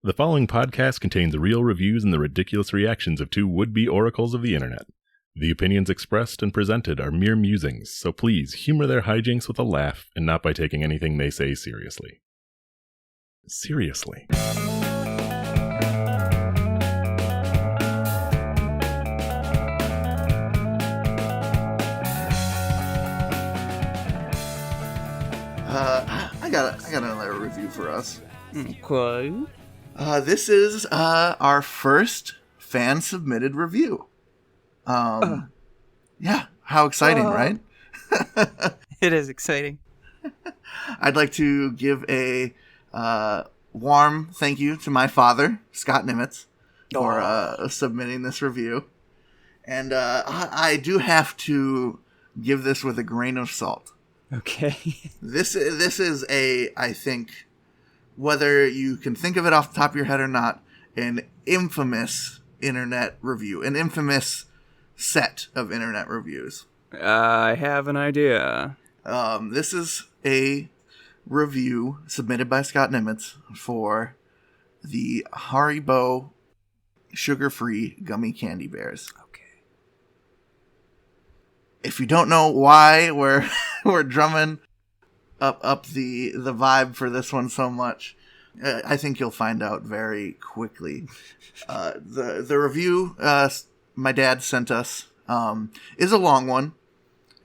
The following podcast contains real reviews and the ridiculous reactions of two would-be oracles of the internet. The opinions expressed and presented are mere musings, so please humor their hijinks with a laugh and not by taking anything they say seriously. Seriously. I got another review for us. Okay. This is our first fan-submitted review. Yeah, how exciting, right? It is exciting. I'd like to give a warm thank you to my father, Scott Nimitz, for submitting this review. And I do have to give this with a grain of salt. Okay. This is I think, whether you can think of it off the top of your head or not, an infamous internet review, an infamous set of internet reviews. I have an idea. This is a review submitted by Scott Nimitz for the Haribo sugar-free gummy candy bears. Okay. If you don't know why we're drumming up the vibe for this one so much, I think you'll find out very quickly. The review my dad sent us is a long one,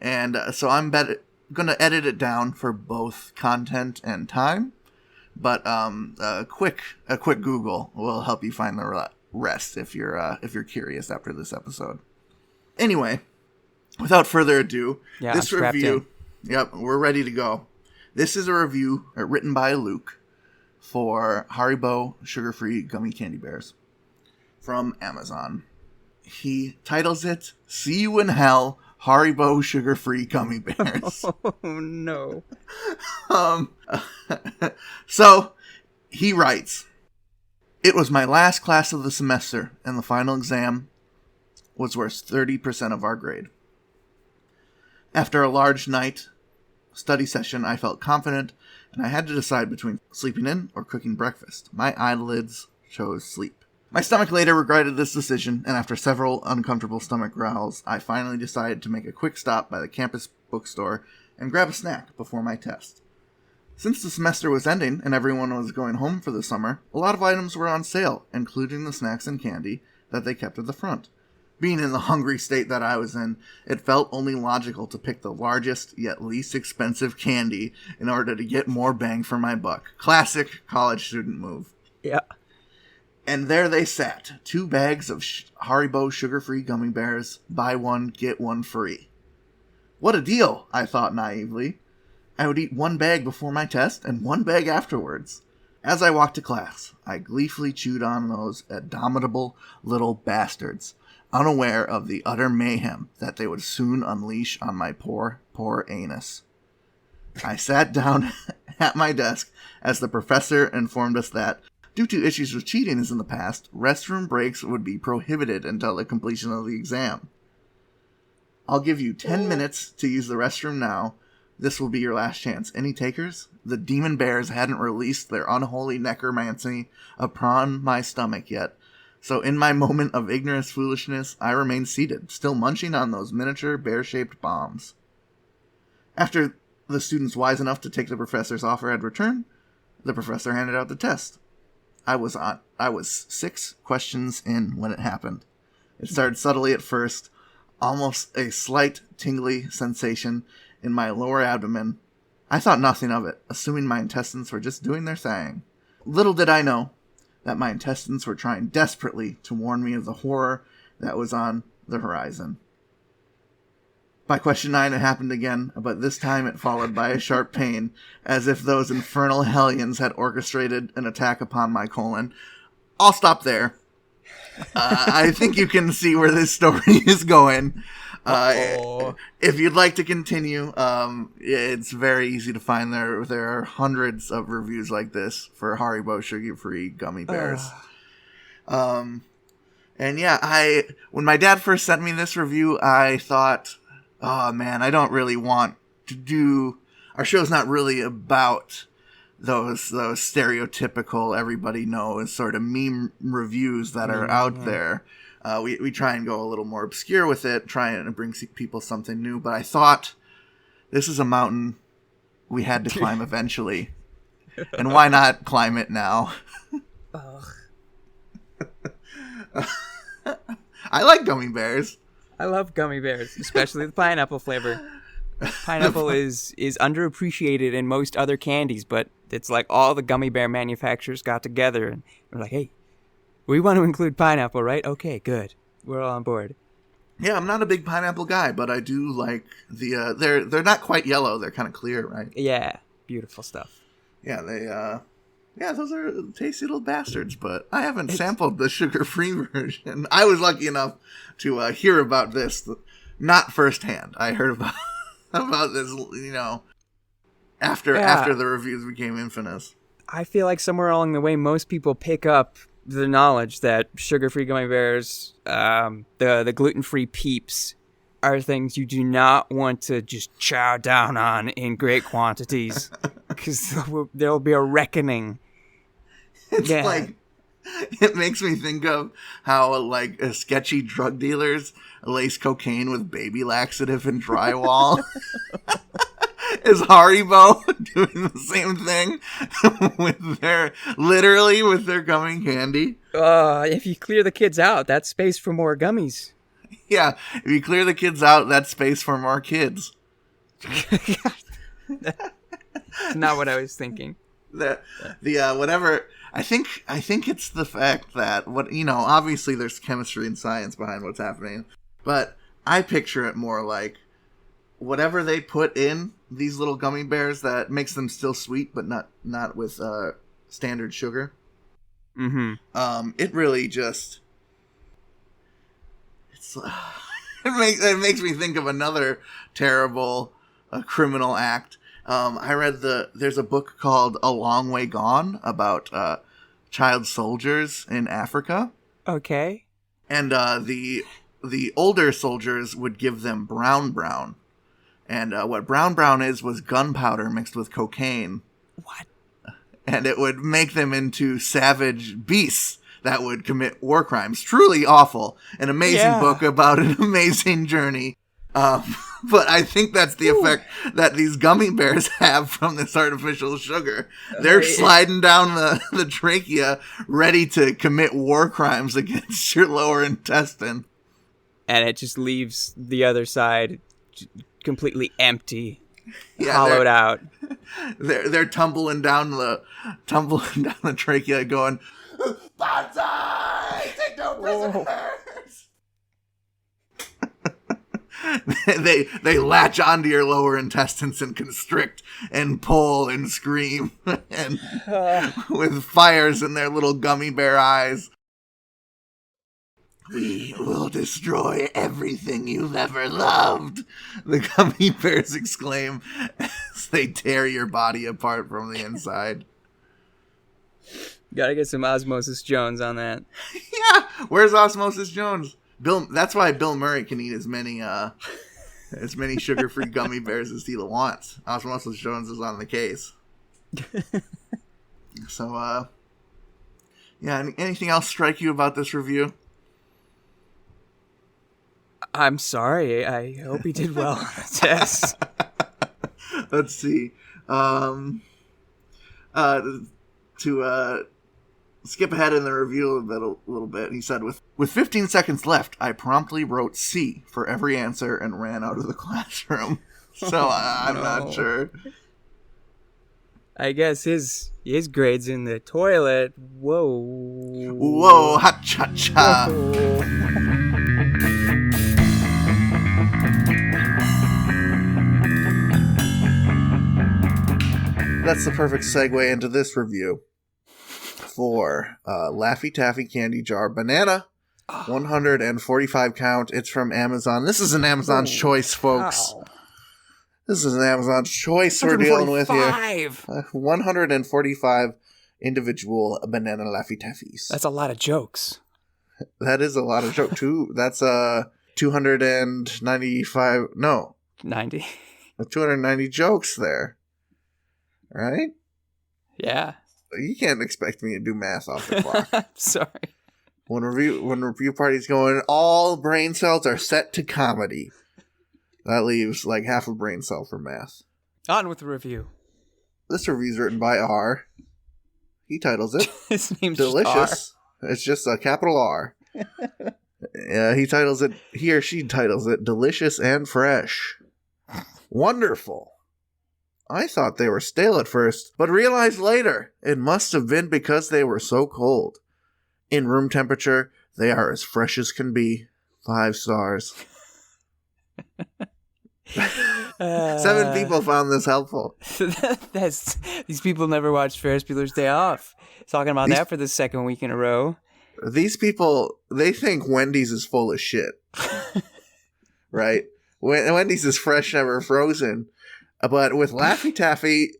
and so I'm going to edit it down for both content and time. But a quick Google will help you find the rest if you're curious after this episode. Anyway, without further ado, this review. Yep, we're ready to go. This is a review written by Luke for Haribo sugar-free gummy candy bears from Amazon. He titles it, "See You in Hell, Haribo sugar-free gummy bears." Oh, no. So, he writes, "It was my last class of the semester, and the final exam was worth 30% of our grade. After a large night study session, I felt confident, and I had to decide between sleeping in or cooking breakfast. My eyelids chose sleep. My stomach later regretted this decision, and after several uncomfortable stomach growls, I finally decided to make a quick stop by the campus bookstore and grab a snack before my test. Since the semester was ending and everyone was going home for the summer, a lot of items were on sale, including the snacks and candy that they kept at the front. Being in the hungry state that I was in, it felt only logical to pick the largest yet least expensive candy in order to get more bang for my buck. Classic college student move. Yeah. And there they sat, 2 bags of Haribo sugar-free gummy bears, buy one, get one free. What a deal, I thought naively. I would eat 1 bag before my test and 1 bag afterwards. As I walked to class, I gleefully chewed on those abominable little bastards, unaware of the utter mayhem that they would soon unleash on my poor, poor anus. I sat down at my desk as the professor informed us that, due to issues with cheating in the past, restroom breaks would be prohibited until the completion of the exam. I'll give you 10 minutes to use the restroom now. This will be your last chance. Any takers? The demon bears hadn't released their unholy necromancy upon my stomach yet. So in my moment of ignorant foolishness, I remained seated, still munching on those miniature bear-shaped bombs. After the students wise enough to take the professor's offer had returned, the professor handed out the test. I was 6 questions in when it happened. It started subtly at first, almost a slight tingly sensation in my lower abdomen. I thought nothing of it, assuming my intestines were just doing their thing. Little did I know that my intestines were trying desperately to warn me of the horror that was on the horizon. By question 9 it happened again, but this time it followed by a sharp pain, as if those infernal hellions had orchestrated an attack upon my colon. I'll stop there. I think you can see where this story is going. If you'd like to continue, it's very easy to find. There are hundreds of reviews like this for Haribo sugar-free gummy bears. And yeah, when my dad first sent me this review, I thought, oh man, I don't really want to do... Our show's not really about those stereotypical, everybody knows sort of meme reviews that are out there. We try and go a little more obscure with it, try and bring people something new. But I thought this is a mountain we had to climb eventually. And why not climb it now? I like gummy bears. I love gummy bears, especially the pineapple flavor. Pineapple is underappreciated in most other candies, but it's like all the gummy bear manufacturers got together and were like, hey, we want to include pineapple, right? Okay, good. We're all on board. Yeah, I'm not a big pineapple guy, but I do like the they're not quite yellow, they're kind of clear, right? Yeah, beautiful stuff. Yeah, those are tasty little bastards, but I haven't sampled the sugar-free version. I was lucky enough to hear about this, not firsthand. I heard about this, after the reviews became infamous. I feel like somewhere along the way, most people pick up the knowledge that sugar-free gummy bears, the gluten-free Peeps, are things you do not want to just chow down on in great quantities, because there'll be a reckoning. It's like, it makes me think of how sketchy drug dealers lace cocaine with baby laxative and drywall. Is Haribo doing the same thing with their gummy candy? If you clear the kids out, that's space for more gummies. Yeah, if you clear the kids out, that's space for more kids. That's not what I was thinking. Whatever. I think it's the fact that obviously there's chemistry and science behind what's happening, but I picture it more like whatever they put in these little gummy bears that makes them still sweet, but not with standard sugar. Mm-hmm. It really just it makes me think of another terrible criminal act. I read there's a book called A Long Way Gone about child soldiers in Africa. Okay. And the older soldiers would give them brown. And what brown is was gunpowder mixed with cocaine. What? And it would make them into savage beasts that would commit war crimes. Truly awful. An amazing book about an amazing journey. But I think that's the effect that these gummy bears have from this artificial sugar. They're sliding down the trachea, ready to commit war crimes against your lower intestine. And it just leaves the other side completely empty, hollowed out. They're tumbling down the trachea, going, "Banzai! Take no prisoners!" They latch onto your lower intestines and constrict and pull and scream and with fires in their little gummy bear eyes. "We will destroy everything you've ever loved," the gummy bears exclaim as they tear your body apart from the inside. Gotta get some Osmosis Jones on that. Yeah, where's Osmosis Jones? That's why Bill Murray can eat as many sugar-free gummy bears as he wants. Osmosis Jones is on the case. So, anything else strike you about this review? I'm sorry. I hope he did well on the test. Let's see. To skip ahead in the review a little bit, he said, with 15 seconds left, I promptly wrote C for every answer and ran out of the classroom. So I'm not sure. I guess his grade's in the toilet. Whoa, ha cha cha. That's the perfect segue into this review for Laffy Taffy Candy Jar Banana, 145 count. It's from Amazon. This is an Amazon's choice, folks. Wow. This is an Amazon's choice we're dealing with here. 145 individual banana Laffy Taffies. That's a lot of jokes. That is a lot of jokes, too. That's 295. No. 90. 290 jokes there. Right? Yeah. You can't expect me to do math off the clock. I'm sorry. When review party's going, all brain cells are set to comedy. That leaves like half a brain cell for math. On with the review. This review's written by R. He titles it His name's Delicious. Just It's just a capital R. He or she titles it Delicious and Fresh. Wonderful. I thought they were stale at first, but realized later it must have been because they were so cold. In room temperature, they are as fresh as can be. 5 stars. 7 people found this helpful. These people never watched Ferris Bueller's Day Off. Talking about that for the second week in a row. These people, they think Wendy's is full of shit. Right? Wendy's is fresh, never frozen. But with Laffy Taffy,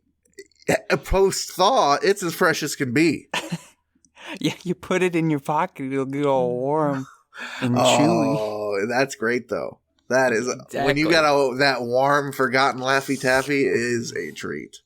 post-thaw, it's as fresh as can be. Yeah, you put it in your pocket, it'll get all warm and chewy. Oh, that's great, though. That is, Exactly. when you got that warm, forgotten Laffy Taffy, is a treat.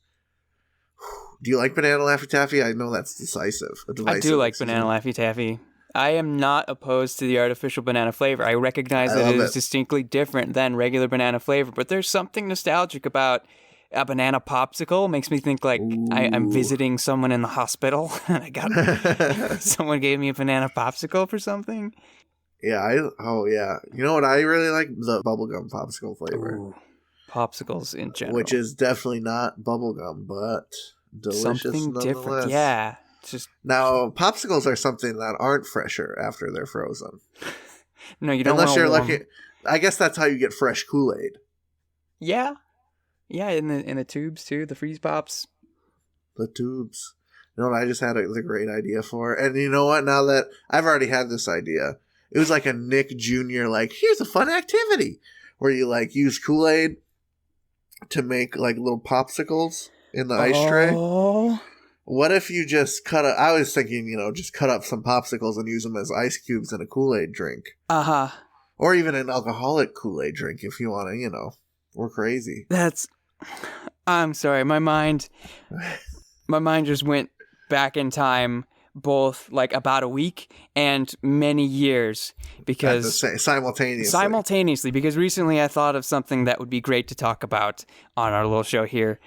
Do you like banana Laffy Taffy? I know that's decisive. I do like banana Laffy Taffy. I am not opposed to the artificial banana flavor. I recognize that it is distinctly different than regular banana flavor, but there's something nostalgic about a banana popsicle. It makes me think like I'm visiting someone in the hospital and I got someone gave me a banana popsicle for something. Yeah, yeah. You know what I really like? The bubblegum popsicle flavor. Ooh, popsicles in general. Which is definitely not bubblegum, but delicious something nonetheless. Different. Yeah. Just now, popsicles are something that aren't fresher after they're frozen. No, you don't. Unless you're lucky. I guess that's how you get fresh Kool-Aid. Yeah, yeah, in the tubes too, the freeze pops. The tubes. You know what I just had the great idea for? And you know what? Now that I've already had this idea, it was like a Nick Jr. like, here's a fun activity where you like use Kool-Aid to make like little popsicles in the ice tray. What if you just I was thinking, just cut up some popsicles and use them as ice cubes in a Kool-Aid drink. Uh-huh. Or even an alcoholic Kool-Aid drink if you want to, we're crazy. I'm sorry, my mind just went back in time, both like about a week and many years, because simultaneously, because recently I thought of something that would be great to talk about on our little show here.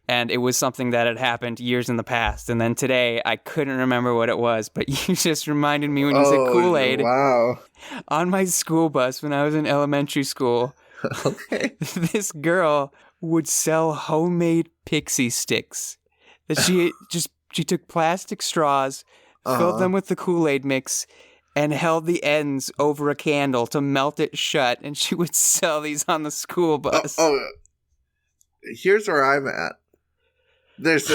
And it was something that had happened years in the past. And then today, I couldn't remember what it was. But you just reminded me when you said Kool-Aid. Wow. On my school bus when I was in elementary school, okay, this girl would sell homemade pixie sticks. That she took plastic straws, filled them with the Kool-Aid mix, and held the ends over a candle to melt it shut. And she would sell these on the school bus. Here's where I'm at. There's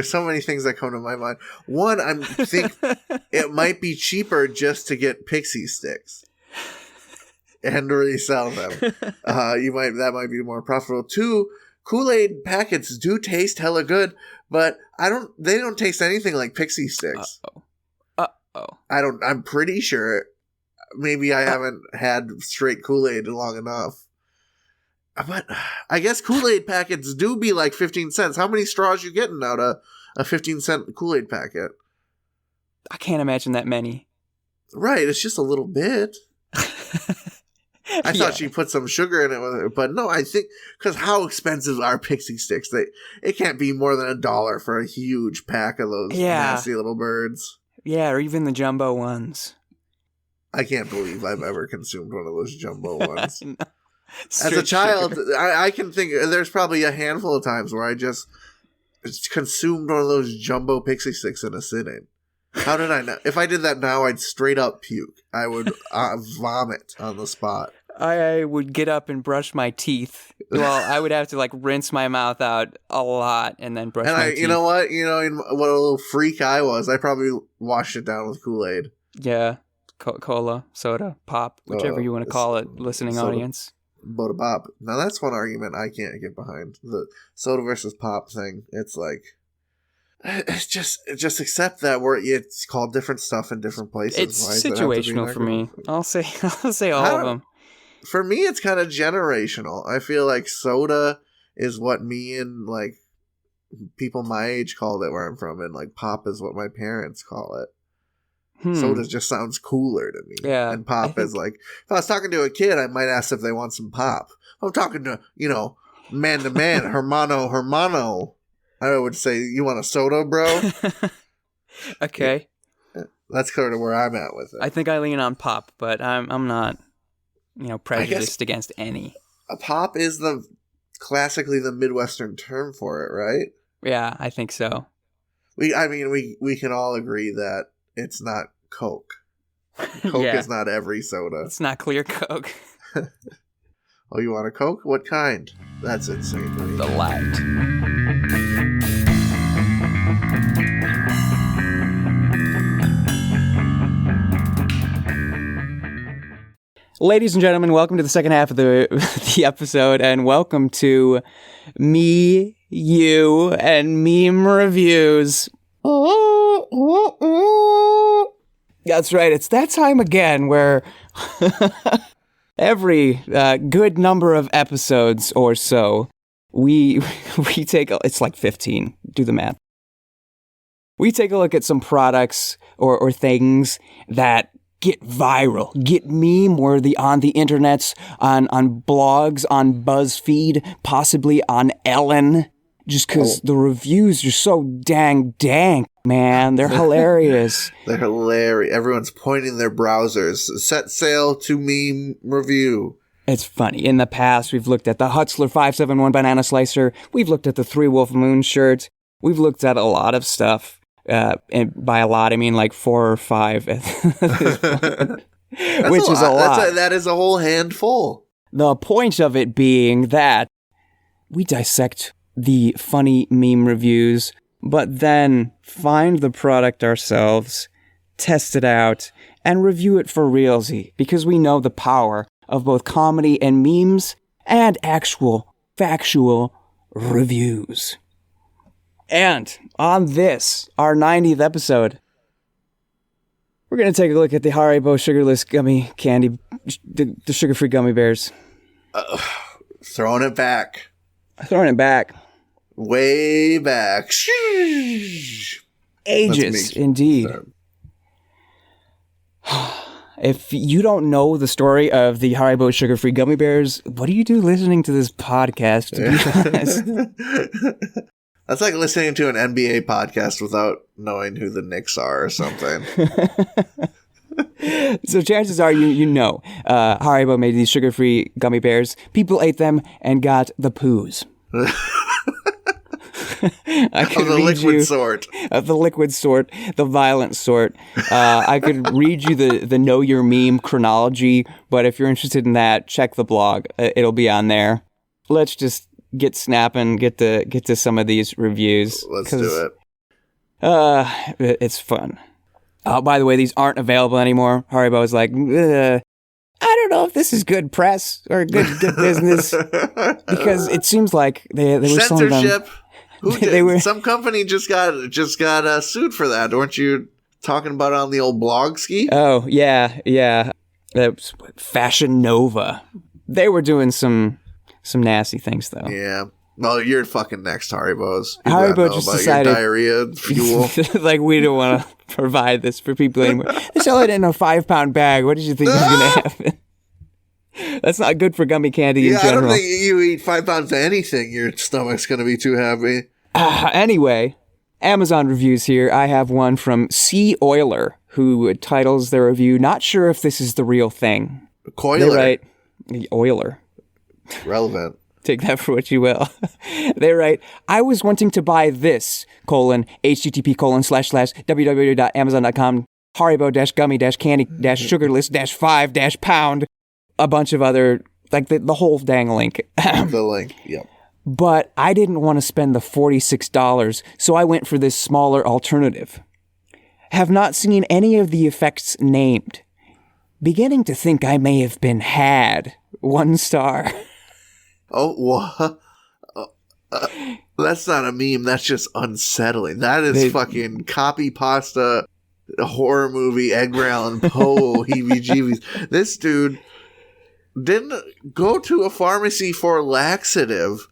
so many things that come to my mind. One, I think it might be cheaper just to get pixie sticks and resell them. That might be more profitable. 2, Kool-Aid packets do taste hella good, but they don't taste anything like pixie sticks. I'm pretty sure. Maybe I haven't had straight Kool-Aid long enough. But I guess Kool-Aid packets do be like 15 cents. How many straws you getting out of a 15-cent Kool-Aid packet? I can't imagine that many. Right, it's just a little bit. I thought she put some sugar in it, but no, I think, because how expensive are pixie sticks? It can't be more than $1 for a huge pack of those nasty little birds. Yeah, or even the jumbo ones. I can't believe I've ever consumed one of those jumbo ones. No. As a child, I can think there's probably a handful of times where I just consumed one of those jumbo pixie sticks in a sitting. How did I know? If I did that now, I'd straight up puke. I would vomit on the spot. I would get up and brush my teeth. Well, I would have to like rinse my mouth out a lot and then brush my teeth. You know what? What a little freak I was. I probably washed it down with Kool-Aid. Yeah. Cola, soda, pop, whichever you want to call it, listening soda. Audience. Soda pop. Now that's one argument I can't get behind. The soda versus pop thing. It's like, it's just accept that it's called different stuff in different places. It's situational for me. I'll say all of them. For me, it's kind of generational. I feel like soda is what me and like people my age called it where I'm from, and like pop is what my parents call it. Soda just sounds cooler to me. Yeah. And pop is like, if I was talking to a kid, I might ask if they want some pop. If I'm talking to, man to man, hermano, I would say, you want a soda, bro? Okay. That's kind of where I'm at with it. I think I lean on pop, but I'm not, prejudiced against any. A pop is classically the Midwestern term for it, right? Yeah, I think so. We can all agree that it's not Coke. Coke is not every soda. It's not clear Coke. Oh, you want a Coke? What kind? That's insane to me. The light. Ladies and gentlemen, welcome to the second half of the episode, and welcome to Me, You, and Meme Reviews. That's right, it's that time again where every good number of episodes or so, we take, it's like 15, do the math. We take a look at some products or things that get viral, get meme-worthy on the internets, on blogs, on BuzzFeed, possibly on Ellen, just because the reviews are so dang dank, man. They're hilarious. They're hilarious. Everyone's pointing their browsers. Set sail to meme review. It's funny. In the past, we've looked at the Hutzler 571 banana slicer. We've looked at the 3 Wolf Moon shirt. We've looked at a lot of stuff. And by a lot, I mean like 4 or 5 at this point, which is a lot. That is a whole handful. The point of it being that we dissect the funny meme reviews, but then find the product ourselves, test it out, and review it for realsy, because we know the power of both comedy and memes and actual, factual reviews. And on this, our 90th episode, we're going to take a look at the Haribo sugarless gummy candy, the sugar-free gummy bears. Throwing it back. Way back. Ages, indeed. If you don't know the story of the Haribo sugar-free gummy bears, what do you do listening to this podcast, to be honest? That's like listening to an NBA podcast without knowing who the Knicks are or something. So chances are you know Haribo made these sugar-free gummy bears. People ate them and got the poos. Of the liquid sort. Of the liquid sort, the violent sort. I could read you the Know Your Meme chronology, but if you're interested in that, check the blog. It'll be on there. Let's just get snapping, get to some of these reviews. Let's do it. It's fun. By the way, these aren't available anymore. Haribo is like, I don't know if this is good press or good business, because it seems like they were censorship. Who did? They were, some company just got sued for that. Weren't you talking about it on the old blog ski? Oh yeah. That was Fashion Nova. They were doing some nasty things, though. Yeah. Well, you're fucking next, Haribos. Haribo just decided diarrhea fuel. Like, we don't want to provide this for people anymore. They sell it in a 5-pound bag. What did you think was going to happen? That's not good for gummy candy in general. I don't think you eat 5 pounds of anything, your stomach's going to be too heavy. Anyway, Amazon reviews here. I have one from C. Oiler, who titles their review, "Not sure if this is the real thing." Coiler. They write, Oiler. Relevant. Take that for what you will. They write, "I was wanting to buy this, http://www.amazon.com, Haribo-gummy-candy-sugarless-5-pound," a bunch of other, like the whole dang link. The link, yep. But I didn't want to spend the $46, so I went for this smaller alternative. Have not seen any of the effects named. Beginning to think I may have been had. 1 star. Oh, what? That's not a meme. That's just unsettling. That is fucking copy pasta, horror movie, Edgar Allan Poe, heebie-jeebies. This dude didn't go to a pharmacy for laxative.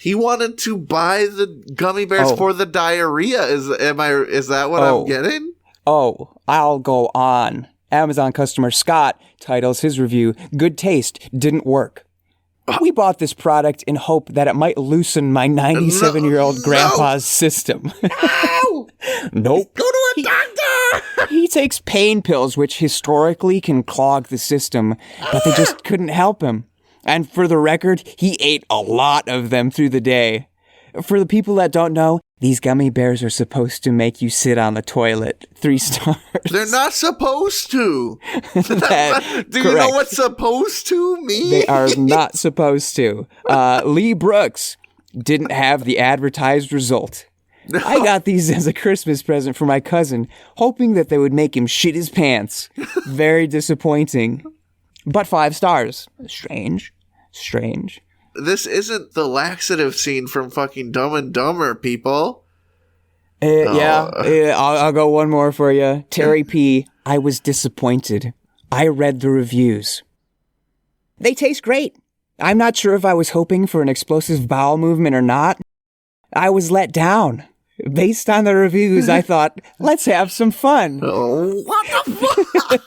He wanted to buy the gummy bears for the diarrhea. Is that what I'm getting? Oh, I'll go on. Amazon customer Scott titles his review, "Good taste, didn't work. We bought this product in hope that it might loosen my 97-year-old grandpa's system." Ow! Nope. Go to a doctor! He takes pain pills, which historically can clog the system, but they just couldn't help him. And for the record, he ate a lot of them through the day. For the people that don't know, these gummy bears are supposed to make you sit on the toilet. 3 stars. They're not supposed to. Do Correct. you know what supposed to means? They are not supposed to. Lee Brooks didn't have the advertised result. No. I got these as a Christmas present for my cousin, hoping that they would make him shit his pants. Very disappointing. But 5 stars. Strange. This isn't the laxative scene from fucking Dumb and Dumber, people. Yeah, I'll go one more for you. Terry P. I was disappointed. I read the reviews. They taste great. I'm not sure if I was hoping for an explosive bowel movement or not. I was let down. Based on the reviews, I thought, let's have some fun. Oh, what the fuck?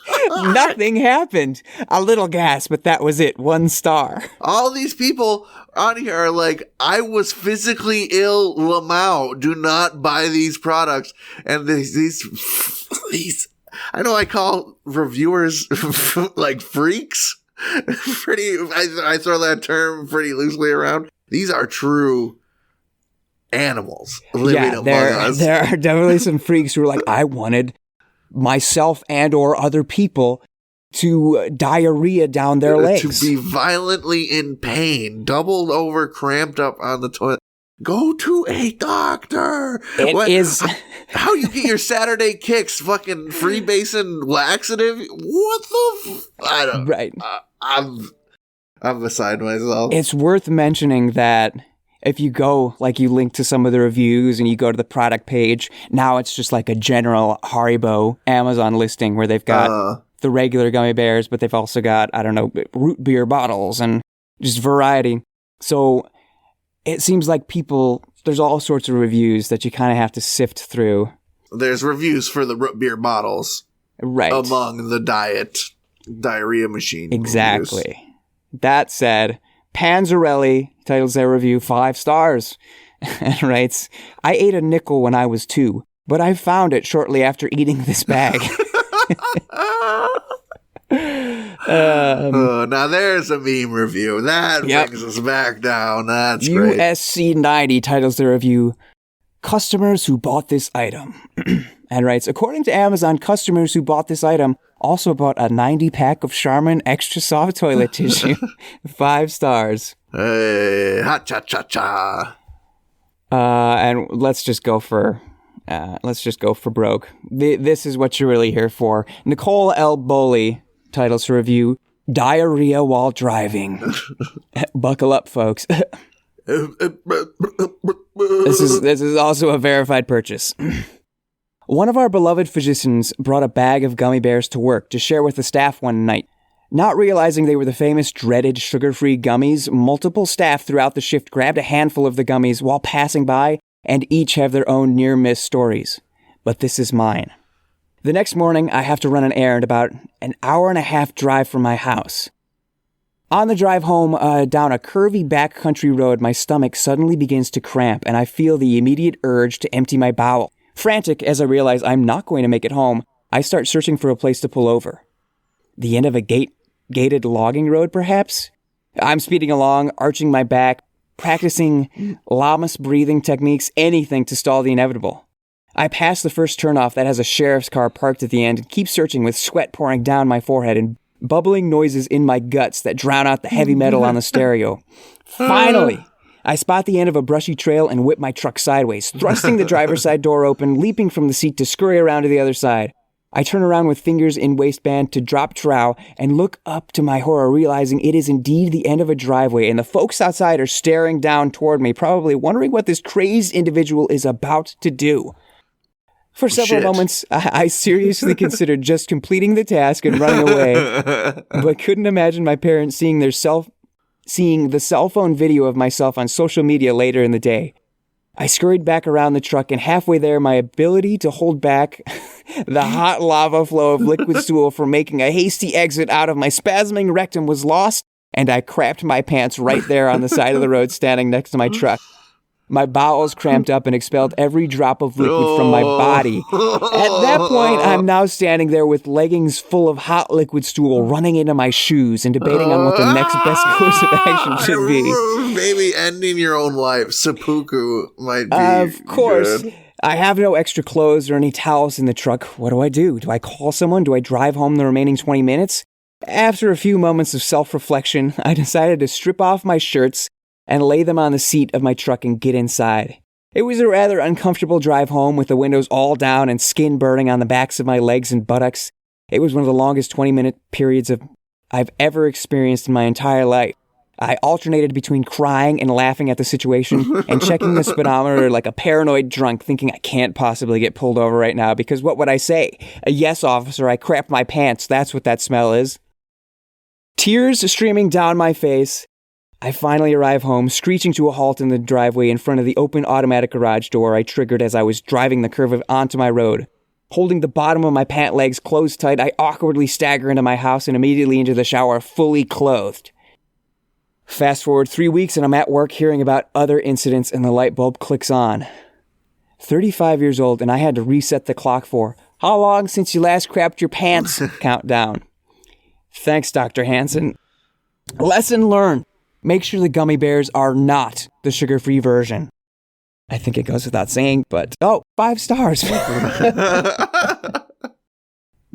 Nothing happened. A little gas, but that was it. 1 star. All these people on here are like, I was physically ill, Lamau. Do not buy these products. And these I know I call reviewers like freaks. I throw that term pretty loosely around. These are true animals living among us. There are definitely some freaks who are like, I wanted myself and or other people to diarrhea down their legs. To be violently in pain, doubled over, cramped up on the toilet. Go to a doctor. How you get your Saturday kicks? Fucking free basin laxative? What the? I don't. Right. I'm beside myself. It's worth mentioning that if you go, like you link to some of the reviews and you go to the product page, now it's just like a general Haribo Amazon listing where they've got the regular gummy bears, but they've also got, I don't know, root beer bottles and just variety. So it seems like there's all sorts of reviews that you kind of have to sift through. There's reviews for the root beer bottles. Right. Among the diarrhea machine. Exactly. Reviews. That said, Panzarelli titles their review 5 stars and writes, I ate a nickel when I was 2, but I found it shortly after eating this bag. Now there's a meme review. That brings us back down. That's great. USC 90 titles their review, Customers Who Bought This Item. And writes, according to Amazon, customers who bought this item also bought a 90-pack of Charmin Extra Soft Toilet Tissue. 5 stars. Hey, ha cha cha cha. And let's just go for broke. This is what you're really here for. Nicole L. Boley titles her review, Diarrhea While Driving. Buckle up, folks. This is also a verified purchase. One of our beloved physicians brought a bag of gummy bears to work to share with the staff one night. Not realizing they were the famous dreaded sugar-free gummies, multiple staff throughout the shift grabbed a handful of the gummies while passing by, and each have their own near-miss stories. But this is mine. The next morning, I have to run an errand about an hour-and-a-half drive from my house. On the drive home, down a curvy backcountry road, my stomach suddenly begins to cramp, and I feel the immediate urge to empty my bowel. Frantic as I realize I'm not going to make it home, I start searching for a place to pull over. The end of a gated logging road, perhaps? I'm speeding along, arching my back, practicing llamas breathing techniques, anything to stall the inevitable. I pass the first turnoff that has a sheriff's car parked at the end and keep searching with sweat pouring down my forehead and bubbling noises in my guts that drown out the heavy metal on the stereo. Finally, I spot the end of a brushy trail and whip my truck sideways, thrusting the driver's side door open, leaping from the seat to scurry around to the other side. I turn around with fingers in waistband to drop trow and look up to my horror, realizing it is indeed the end of a driveway, and the folks outside are staring down toward me, probably wondering what this crazed individual is about to do. For several moments, I seriously considered just completing the task and running away, but couldn't imagine my parents seeing their seeing the cell phone video of myself on social media later in the day. I scurried back around the truck, and halfway there, my ability to hold back the hot lava flow of liquid stool from making a hasty exit out of my spasming rectum was lost, and I crapped my pants right there on the side of the road standing next to my truck. My bowels cramped up and expelled every drop of liquid from my body. At that point, I'm now standing there with leggings full of hot liquid stool running into my shoes and debating on what the next best course of action should be. Maybe ending your own life. Seppuku might be Of course. good. I have no extra clothes or any towels in the truck. What do? Do I call someone? Do I drive home the remaining 20 minutes? After a few moments of self-reflection, I decided to strip off my shirts and lay them on the seat of my truck and get inside. It was a rather uncomfortable drive home with the windows all down and skin burning on the backs of my legs and buttocks. It was one of the longest 20-minute periods I've ever experienced in my entire life. I alternated between crying and laughing at the situation and checking the speedometer like a paranoid drunk, thinking I can't possibly get pulled over right now because what would I say? Yes, officer, I crapped my pants. That's what that smell is. Tears streaming down my face, I finally arrive home, screeching to a halt in the driveway in front of the open automatic garage door I triggered as I was driving the curve onto my road. Holding the bottom of my pant legs closed tight, I awkwardly stagger into my house and immediately into the shower, fully clothed. Fast forward 3 weeks and I'm at work hearing about other incidents and the light bulb clicks on. 35 years old and I had to reset the clock for, how long since you last crapped your pants? Countdown. Thanks, Dr. Hansen. Lesson learned. Make sure the gummy bears are not the sugar-free version. I think it goes without saying, but 5 stars.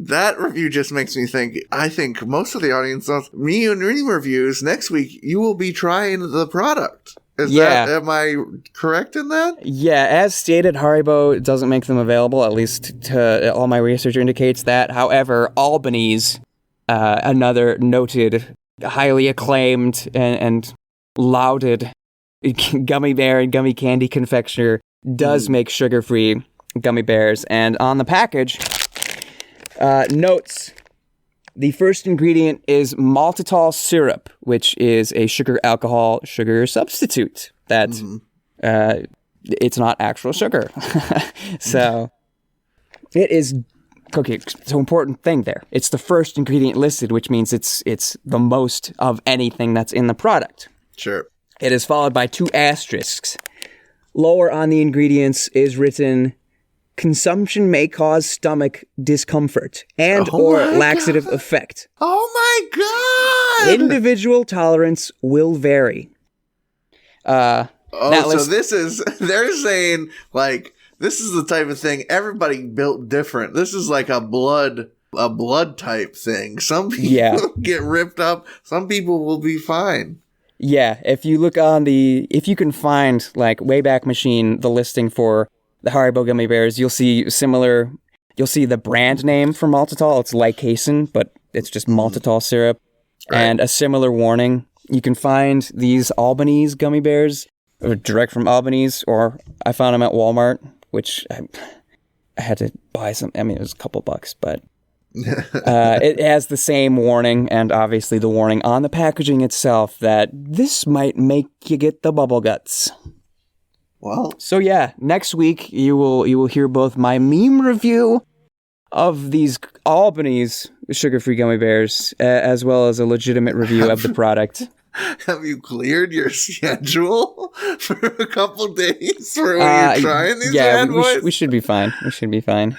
That review just makes me think, I think most of the audience knows me and reading reviews. Next week, you will be trying the product. Am I correct in that? Yeah, as stated, Haribo doesn't make them available, at least to all my research indicates that. However, Albany's, another noted, highly acclaimed and lauded gummy bear and gummy candy confectioner does make sugar-free gummy bears. And on the package, notes, the first ingredient is maltitol syrup, which is a sugar substitute. That it's not actual sugar. So it is... Okay, so important thing there. It's the first ingredient listed, which means it's the most of anything that's in the product. Sure. It is followed by 2 asterisks. Lower on the ingredients is written, consumption may cause stomach discomfort and or laxative effect. Oh my God! Individual tolerance will vary. So they're saying, like, this is the type of thing everybody built different. This is like a blood type thing. Some people get ripped up. Some people will be fine. Yeah, if you look on if you can find, like, Wayback Machine, the listing for the Haribo gummy bears, you'll see the brand name for maltitol. It's Lycasin, but it's just maltitol syrup. Right. And a similar warning. You can find these Albany's gummy bears direct from Albany's, or I found them at Walmart, which I had to buy some. I mean, it was a couple bucks, but it has the same warning, and obviously the warning on the packaging itself that this might make you get the bubble guts. Well, so yeah, next week you will hear both my meme review of these Albany's sugar-free gummy bears, as well as a legitimate review of the product. Have you cleared your schedule for a couple days for when you're trying these bad boys? We should be fine. We should be fine.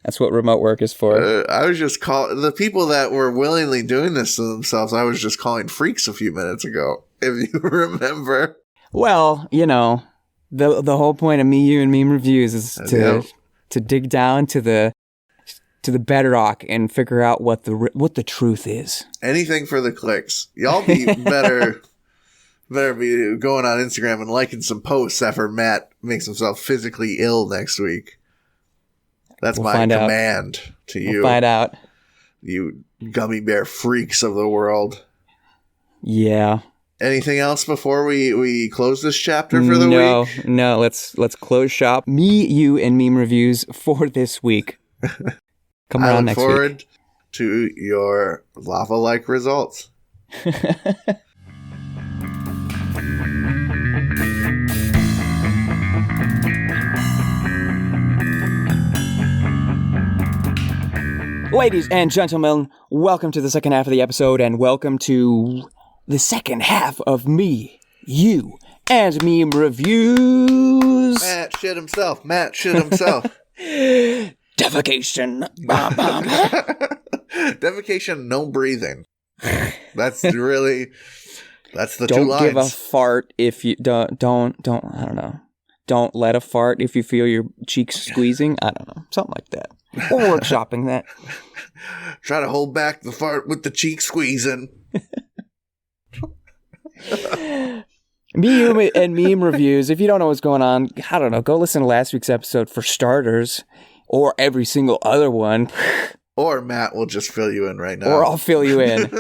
That's what remote work is for. I was just calling the people that were willingly doing this to themselves. I was just calling freaks a few minutes ago, if you remember. Well, you know, the whole point of me, you, and meme reviews is to dig down to the bedrock and figure out what the truth is. Anything for the clicks. Y'all be better be going on Instagram and liking some posts after Matt makes himself physically ill next week. That's my command to you. We'll find out. You gummy bear freaks of the world. Yeah. Anything else before we close this chapter for the week? No. Let's close shop. Me, you, and meme reviews for this week. Come around next week. I look forward to your lava-like results. Ladies and gentlemen, welcome to the second half of the episode, and welcome to the second half of Me, You, and Meme Reviews. Matt shit himself. Defecation. Bom, bom. Defecation, no breathing. That's the two Don't lines. give a fart if you don't, I don't know. Don't let a fart if you feel your cheeks squeezing. I don't know. Something like that. We're workshopping that. Try to hold back the fart with the cheek squeezing. Meme and Meme Reviews. If you don't know what's going on, I don't know. Go listen to last week's episode for starters, or every single other one. Or Matt will just fill you in right now. Or I'll fill you in.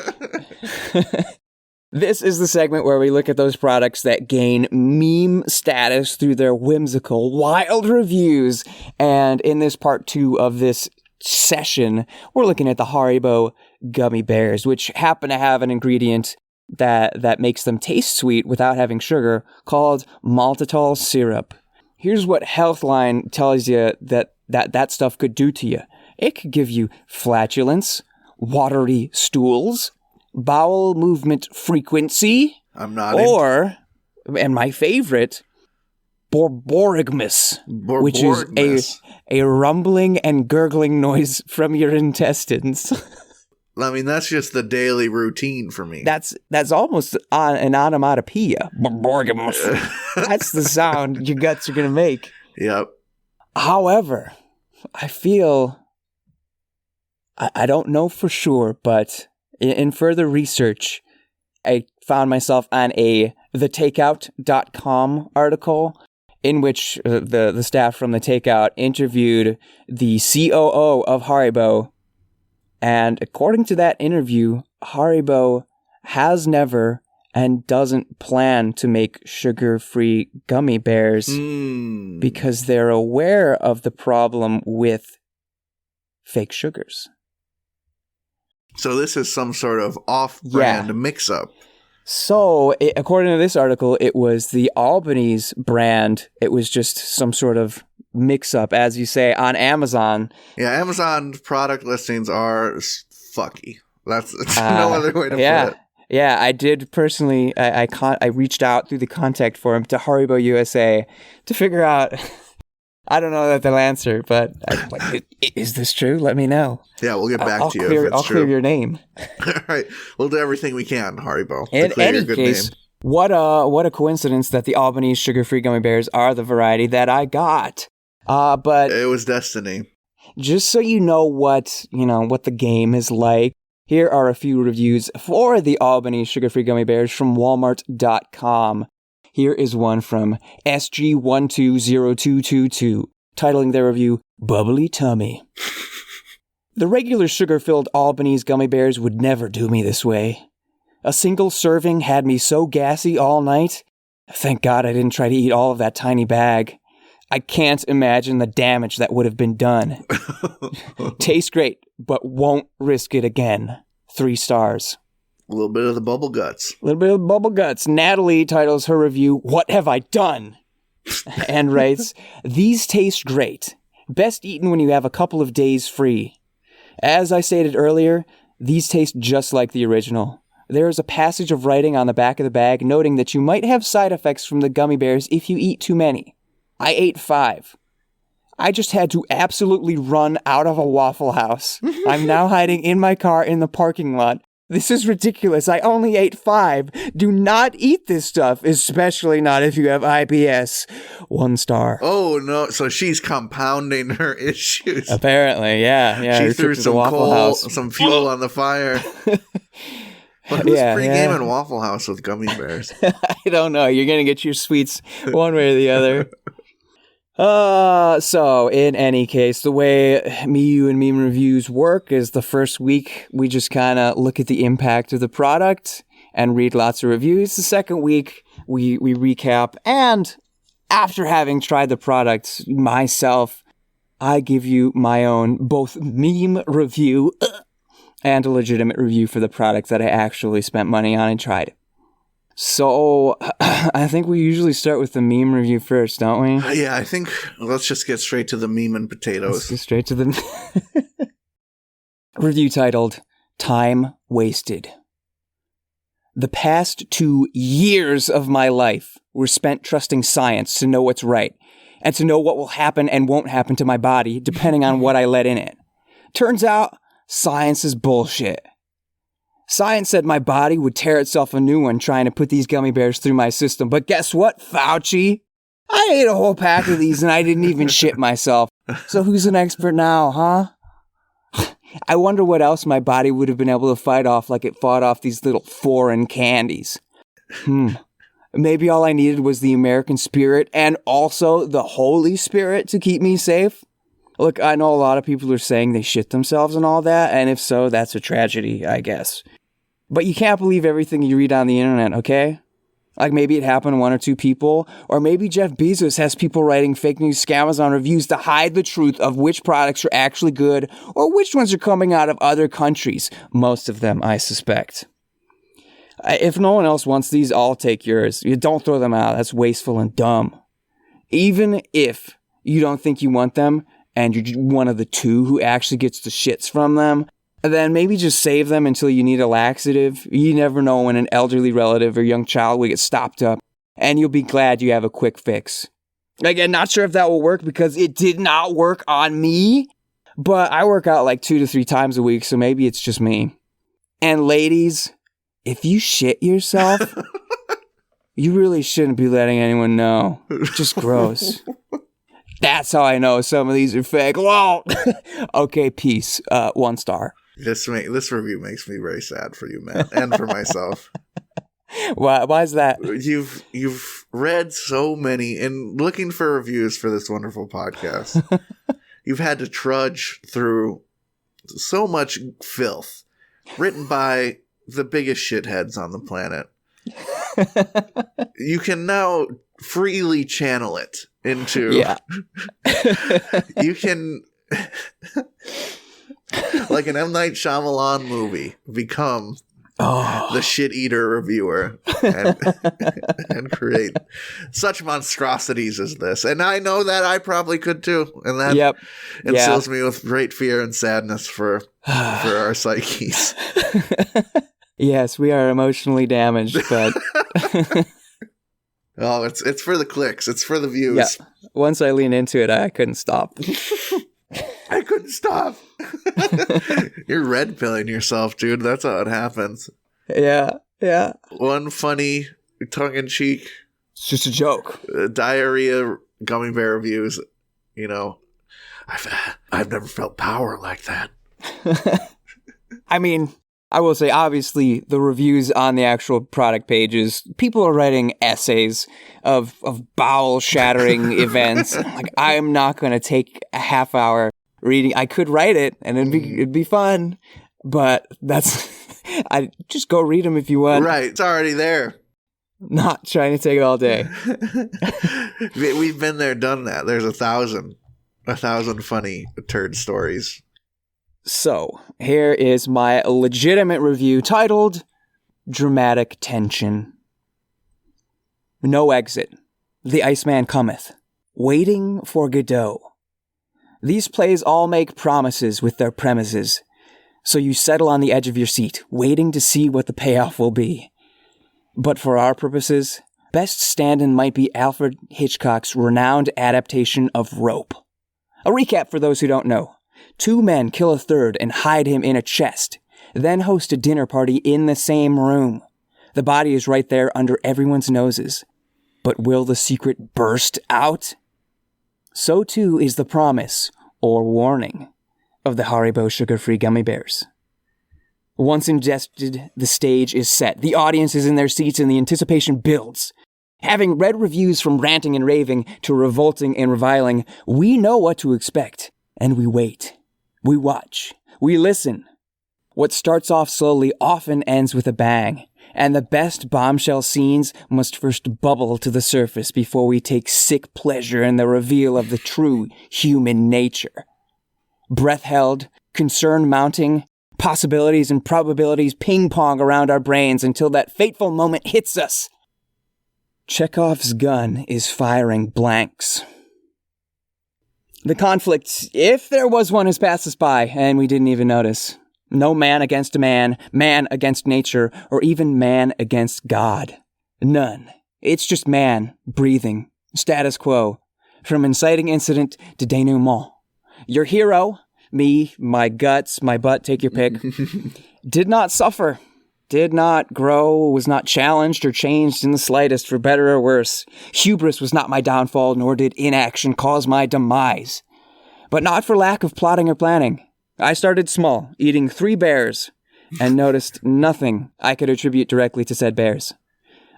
This is the segment where we look at those products that gain meme status through their whimsical, wild reviews. And in this part 2 of this session, we're looking at the Haribo Gummy Bears, which happen to have an ingredient that makes them taste sweet without having sugar, called maltitol syrup. Here's what Healthline tells you that stuff could do to you. It could give you flatulence, watery stools, bowel movement frequency, I'm not and my favorite, borborygmus, which is a rumbling and gurgling noise from your intestines. I mean, that's just the daily routine for me. That's almost an onomatopoeia. Borborygmus. That's the sound your guts are going to make. Yep. However, I feel, I don't know for sure, but in further research, I found myself on a thetakeout.com article in which the staff from The Takeout interviewed the COO of Haribo. And according to that interview, Haribo has never and doesn't plan to make sugar-free gummy bears because they're aware of the problem with fake sugars. So this is some sort of off-brand mix-up. So, according to this article, it was the Albany's brand. It was just some sort of mix-up, as you say, on Amazon. Yeah, Amazon product listings are fucky. That's no other way to put it. Yeah, I did personally. I reached out through the contact form to Haribo USA to figure out. I don't know that they'll answer, but is this true? Let me know. Yeah, we'll get back to you if it's I'll true. clear your name. All right, we'll do everything we can, Haribo. In any case, what a coincidence that the Albany sugar-free gummy bears are the variety that I got. But it was destiny. Just so you know what the game is like, here are a few reviews for the Albany sugar-free gummy bears from Walmart.com. Here is one from SG120222, titling their review, Bubbly Tummy. The regular sugar-filled Albany's gummy bears would never do me this way. A single serving had me so gassy all night. Thank God I didn't try to eat all of that tiny bag. I can't imagine the damage that would have been done. Tastes great, but won't risk it again. 3 stars. A little bit of the bubble guts. Natalie titles her review, What Have I Done? And writes, These taste great. Best eaten when you have a couple of days free. As I stated earlier, these taste just like the original. There is a passage of writing on the back of the bag noting that you might have side effects from the gummy bears if you eat too many. I ate 5. I just had to absolutely run out of a Waffle House. I'm now hiding in my car in the parking lot. This is ridiculous. I only ate 5. Do not eat this stuff, especially not if you have IBS. 1 star. Oh, no. So she's compounding her issues. Apparently, yeah. She threw some coal, some fuel on the fire. But who's pre-gaming Waffle House with gummy bears? I don't know. You're going to get your sweets one way or the other. So in any case, the way Me, You, and Meme Reviews work is the first week we just kind of look at the impact of the product and read lots of reviews. The second week we recap, and after having tried the product myself, I give you my own both meme review and a legitimate review for the product that I actually spent money on and tried. So, I think we usually start with the meme review first, don't we? Yeah, I think let's just get straight to the meme and potatoes. Let's get straight to the review titled, Time Wasted. The past 2 years of my life were spent trusting science to know what's right, and to know what will happen and won't happen to my body, depending on what I let in it. Turns out, science is bullshit. Science said my body would tear itself a new one trying to put these gummy bears through my system. But guess what, Fauci? I ate a whole pack of these and I didn't even shit myself. So who's an expert now, huh? I wonder what else my body would have been able to fight off like it fought off these little foreign candies. Maybe all I needed was the American spirit and also the Holy Spirit to keep me safe. Look, I know a lot of people are saying they shit themselves and all that, and if so, that's a tragedy, I guess. But you can't believe everything you read on the internet, okay? Like maybe it happened to 1 or 2 people, or maybe Jeff Bezos has people writing fake news scammers on reviews to hide the truth of which products are actually good, or which ones are coming out of other countries. Most of them, I suspect. If no one else wants these, I'll take yours. You don't throw them out. That's wasteful and dumb. Even if you don't think you want them, and you're one of the 2 who actually gets the shits from them, then maybe just save them until you need a laxative. You never know when an elderly relative or young child will get stopped up, and you'll be glad you have a quick fix. Again, not sure if that will work because it did not work on me, but I work out like 2 to 3 times a week, so maybe it's just me. And ladies, if you shit yourself, you really shouldn't be letting anyone know. It's just gross. That's how I know some of these are fake. Whoa! Okay, peace. 1 star. This review makes me very sad for you, Matt, and for myself. Why is that? You've read so many, and looking for reviews for this wonderful podcast, you've had to trudge through so much filth written by the biggest shitheads on the planet. You can now freely channel it into... Yeah. You can... like an M. Night Shyamalan movie, become the shit eater reviewer and create such monstrosities as this. And I know that I probably could too. And that instills me with great fear and sadness for our psyches. Yes, we are emotionally damaged, but oh, it's for the clicks. It's for the views. Yeah. Once I lean into it, I couldn't stop. I couldn't stop. You're red pilling yourself, dude. That's how it happens. Yeah. One funny, tongue-in-cheek. It's just a joke. Diarrhea gummy bear reviews. You know, I've never felt power like that. I mean, I will say, obviously, the reviews on the actual product pages, people are writing essays of bowel-shattering events. Like, I am not going to take a half hour reading. I could write it, and it'd be fun, but I just go read them if you want. Right, it's already there. Not trying to take it all day. We've been there, done that. There's 1,000 funny turd stories. So, here is my legitimate review titled Dramatic Tension. No exit. The Iceman cometh. Waiting for Godot. These plays all make promises with their premises, so you settle on the edge of your seat, waiting to see what the payoff will be. But for our purposes, best stand-in might be Alfred Hitchcock's renowned adaptation of Rope. A recap for those who don't know. 2 men kill a third and hide him in a chest, then host a dinner party in the same room. The body is right there under everyone's noses. But will the secret burst out? So too is the promise, or warning, of the Haribo sugar-free gummy bears. Once ingested, the stage is set. The audience is in their seats and the anticipation builds. Having read reviews from ranting and raving to revolting and reviling, we know what to expect, and we wait. We watch. We listen. What starts off slowly often ends with a bang, and the best bombshell scenes must first bubble to the surface before we take sick pleasure in the reveal of the true human nature. Breath held, concern mounting, Possibilities and probabilities ping-pong around our brains until that fateful moment hits us. Chekhov's gun is firing blanks. The conflict, if there was one, has passed us by, and we didn't even notice. No man against a man, man against nature, or even man against God. None. It's just man, breathing, status quo, from inciting incident to denouement. Your hero, me, my guts, my butt, take your pick, did not suffer, did not grow, was not challenged or changed in the slightest, for better or worse. Hubris was not my downfall, nor did inaction cause my demise. But not for lack of plotting or planning. I started small, eating 3 bears, and noticed nothing I could attribute directly to said bears.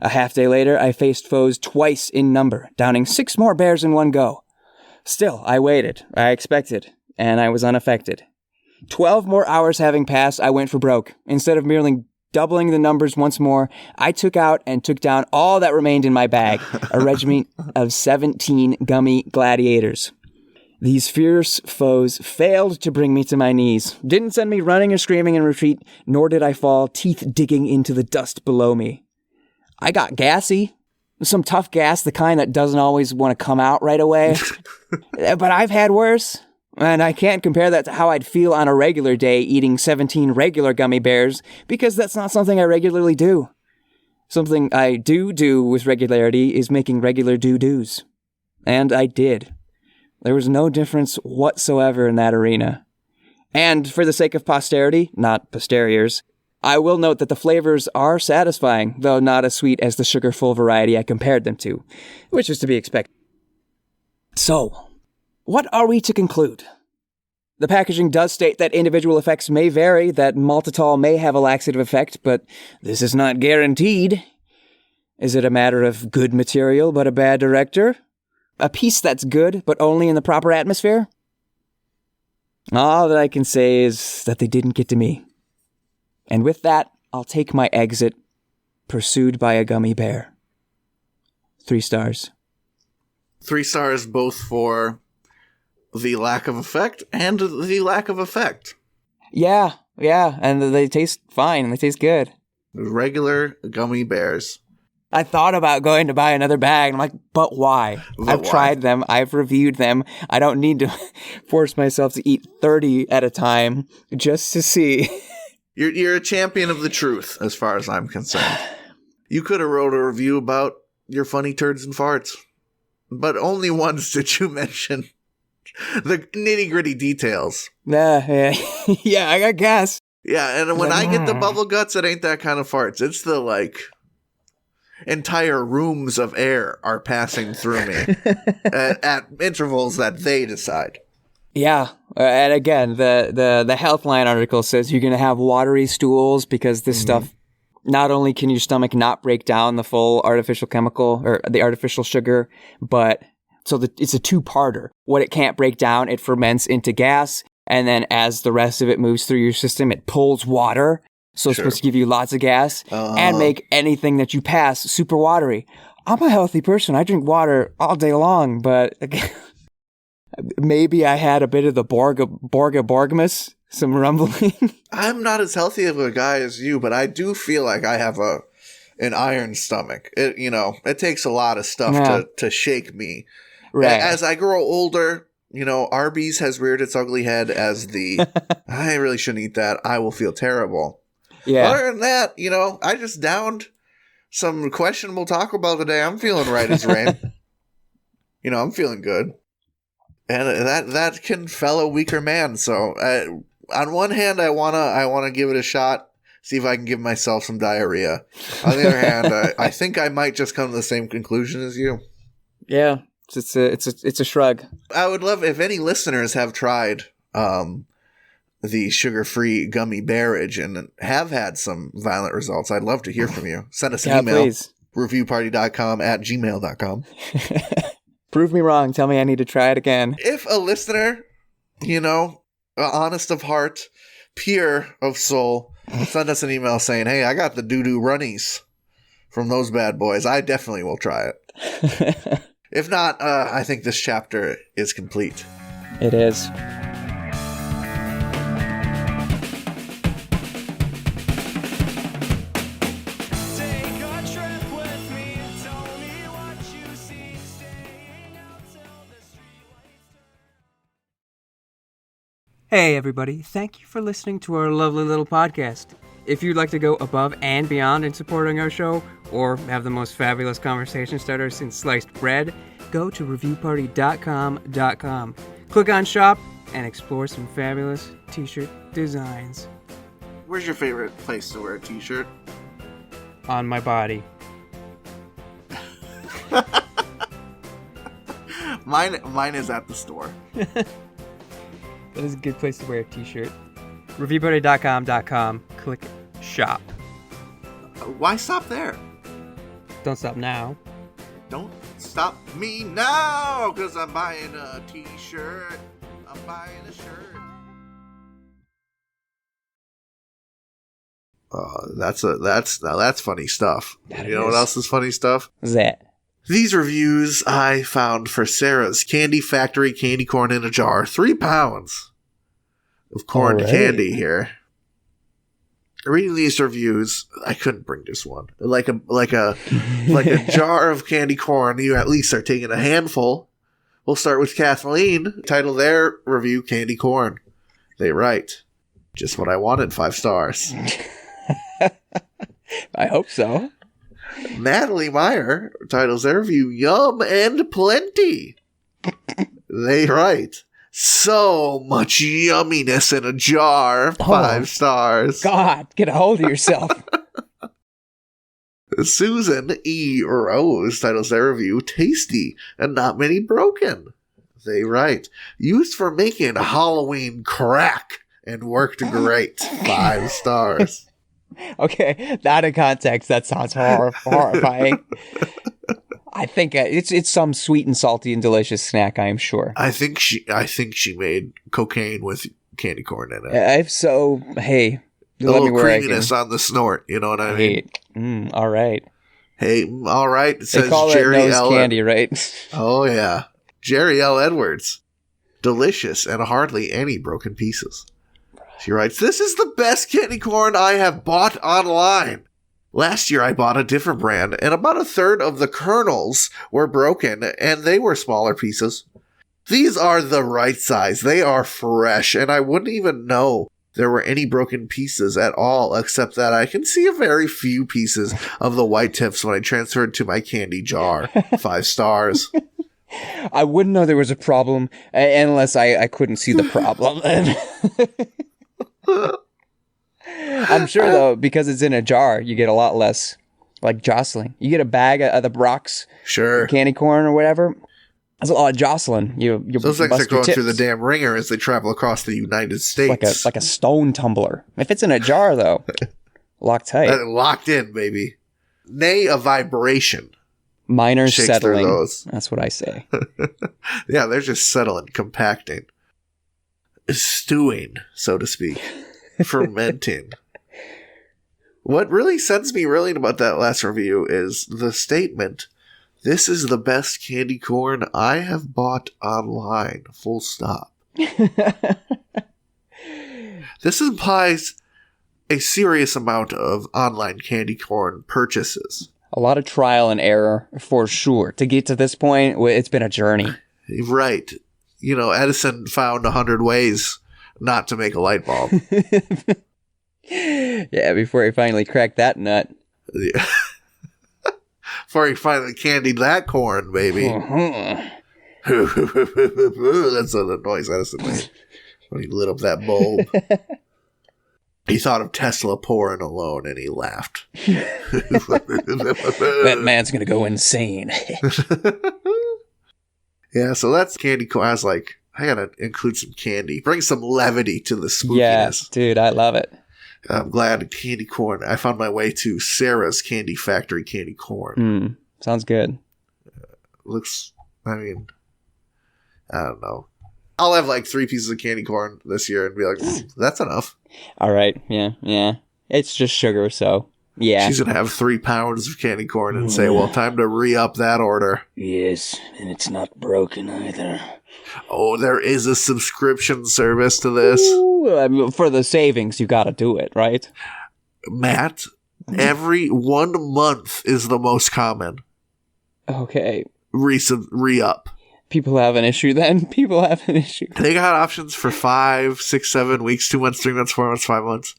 A half day later, I faced foes twice in number, downing 6 more bears in one go. Still, I waited, I expected, and I was unaffected. 12 more hours having passed, I went for broke. Instead of merely doubling the numbers once more, I took out and took down all that remained in my bag, a regiment of 17 gummy gladiators. These fierce foes failed to bring me to my knees, didn't send me running or screaming in retreat, nor did I fall, teeth digging into the dust below me. I got gassy, some tough gas, the kind that doesn't always want to come out right away, but I've had worse. And I can't compare that to how I'd feel on a regular day eating 17 regular gummy bears, because that's not something I regularly do. Something I do with regularity is making regular do-dos. And I did. There was no difference whatsoever in that arena. And for the sake of posterity, not posteriors, I will note that the flavors are satisfying, though not as sweet as the sugar-full variety I compared them to, which is to be expected. So, what are we to conclude? The packaging does state that individual effects may vary, that maltitol may have a laxative effect, but this is not guaranteed. Is it a matter of good material but a bad director? A piece that's good but only in the proper atmosphere? All that I can say is that they didn't get to me. And with that, I'll take my exit, pursued by a gummy bear. 3 stars. 3 stars both for the lack of effect and the lack of effect. Yeah, and they taste fine, and they taste good. Regular gummy bears. I thought about going to buy another bag, and I'm like, but why? I've tried them, I've reviewed them, I don't need to force myself to eat 30 at a time just to see. You're a champion of the truth, as far as I'm concerned. You could have wrote a review about your funny turds and farts, but only once did you mention the nitty-gritty details. Yeah, I guess. Yeah, and when I get the bubble guts, it ain't that kind of farts. It's the, like, entire rooms of air are passing through me at intervals that they decide. Yeah, and again, the Healthline article says you're going to have watery stools because this stuff, not only can your stomach not break down the full artificial chemical or the artificial sugar, but so it's a 2-parter. What it can't break down, it ferments into gas, and then as the rest of it moves through your system, it pulls water. So it's supposed to give you lots of gas and make anything that you pass super watery. I'm a healthy person. I drink water all day long, but maybe I had a bit of the Borgmus, some rumbling. I'm not as healthy of a guy as you, but I do feel like I have an iron stomach. It takes a lot of stuff to shake me. Right. As I grow older, Arby's has reared its ugly head as I really shouldn't eat that. I will feel terrible. Yeah. Other than that, I just downed some questionable Taco Bell today. I'm feeling right as rain. I'm feeling good. And that can fell a weaker man. So on one hand, I wanna give it a shot, see if I can give myself some diarrhea. On the other hand, I think I might just come to the same conclusion as you. Yeah, it's a shrug. I would love if any listeners have tried the sugar-free gummy bearage and have had some violent results. I'd love to hear from you. Send us an email. Please. reviewparty.com@gmail.com. Prove me wrong. Tell me I need to try it again. If a listener, honest of heart, pure of soul, send us an email saying, hey, I got the doo-doo runnies from those bad boys. I definitely will try it. If not, I think this chapter is complete. It is. Hey everybody, thank you for listening to our lovely little podcast. If you'd like to go above and beyond in supporting our show, or have the most fabulous conversation starter since sliced bread, go to reviewparty.com. Click on shop and explore some fabulous t-shirt designs. Where's your favorite place to wear a t-shirt? On my body. Mine is at the store. That is a good place to wear a t-shirt. Reviewparty.com. Click shop. Why stop there? Don't stop now. Don't stop me now, because I'm buying a t-shirt. I'm buying a shirt. That's funny stuff. You know what else is funny stuff? What's that? These reviews I found for Sarah's Candy Factory candy corn in a jar. 3 pounds of corn candy here. Reading these reviews, I couldn't bring this one. Like a jar of candy corn, you at least are taking a handful. We'll start with Kathleen. Title their review, Candy Corn. They write, just what I wanted, 5 stars. I hope so. Natalie Meyer titles their review, Yum and Plenty. They write, so much yumminess in a jar, 5 stars. God, get a hold of yourself. Susan E. Rose titles their review, Tasty and Not Many Broken. They write, used for making Halloween crack and worked great, 5 stars. Okay, that in context, that sounds horrifying. I think it's some sweet and salty and delicious snack, I am sure. I think she made cocaine with candy corn in it. If so, hey, a little creaminess on the snort, you know what I mean? All right. Hey, all right. It says they call Jerry it nose L. candy, right? Oh yeah, Jerry L. Edwards, delicious and hardly any broken pieces. She writes, this is the best candy corn I have bought online. Last year I bought a different brand, and about a third of the kernels were broken, and they were smaller pieces. These are the right size. They are fresh, and I wouldn't even know there were any broken pieces at all, except that I can see a very few pieces of the white tips when I transferred to my candy jar. 5 stars. I wouldn't know there was a problem unless I couldn't see the problem. I'm sure, though, because it's in a jar, you get a lot less, like, jostling. You get a bag of the Brock's candy corn or whatever. There's a lot of jostling. Those things are going through the damn ringer as they travel across the United States. Like a stone tumbler. If it's in a jar, though, locked tight. Locked in, baby. Nay, a vibration. Minor settling. That's what I say. Yeah, they're just settling, compacting. Stewing, so to speak. Fermenting. What really sends me reeling about that last review is the statement, this is the best candy corn I have bought online. Full stop. This implies a serious amount of online candy corn purchases. A lot of trial and error, for sure. To get to this point, it's been a journey. Right. You know, Edison found 100 ways not to make a light bulb. Yeah, before he finally cracked that nut. Yeah. Before he finally candied that corn, baby. That's the noise Edison made when he lit up that bulb. He thought of Tesla pouring alone, and he laughed. That man's going to go insane. Yeah, so that's candy corn. I was like, I got to include some candy. Bring some levity to the spookiness. Yeah, dude, I love it. I'm glad candy corn. I found my way to Sarah's Candy Factory candy corn. Sounds good. Looks, I mean, I don't know. I'll have like 3 pieces of candy corn this year and be like, that's enough. All right. Yeah. It's just sugar, so yeah. She's going to have 3 pounds of candy corn and say, well, time to re-up that order. Yes, and it's not broken either. Oh, there is a subscription service to this. Ooh, I mean, for the savings, you got to do it, right? Matt, every 1 month is the most common. Okay. Re-up. People have an issue then. People have an issue. They got options for 5, 6, 7 weeks, 2 months, 3 months, 4 months, 5 months.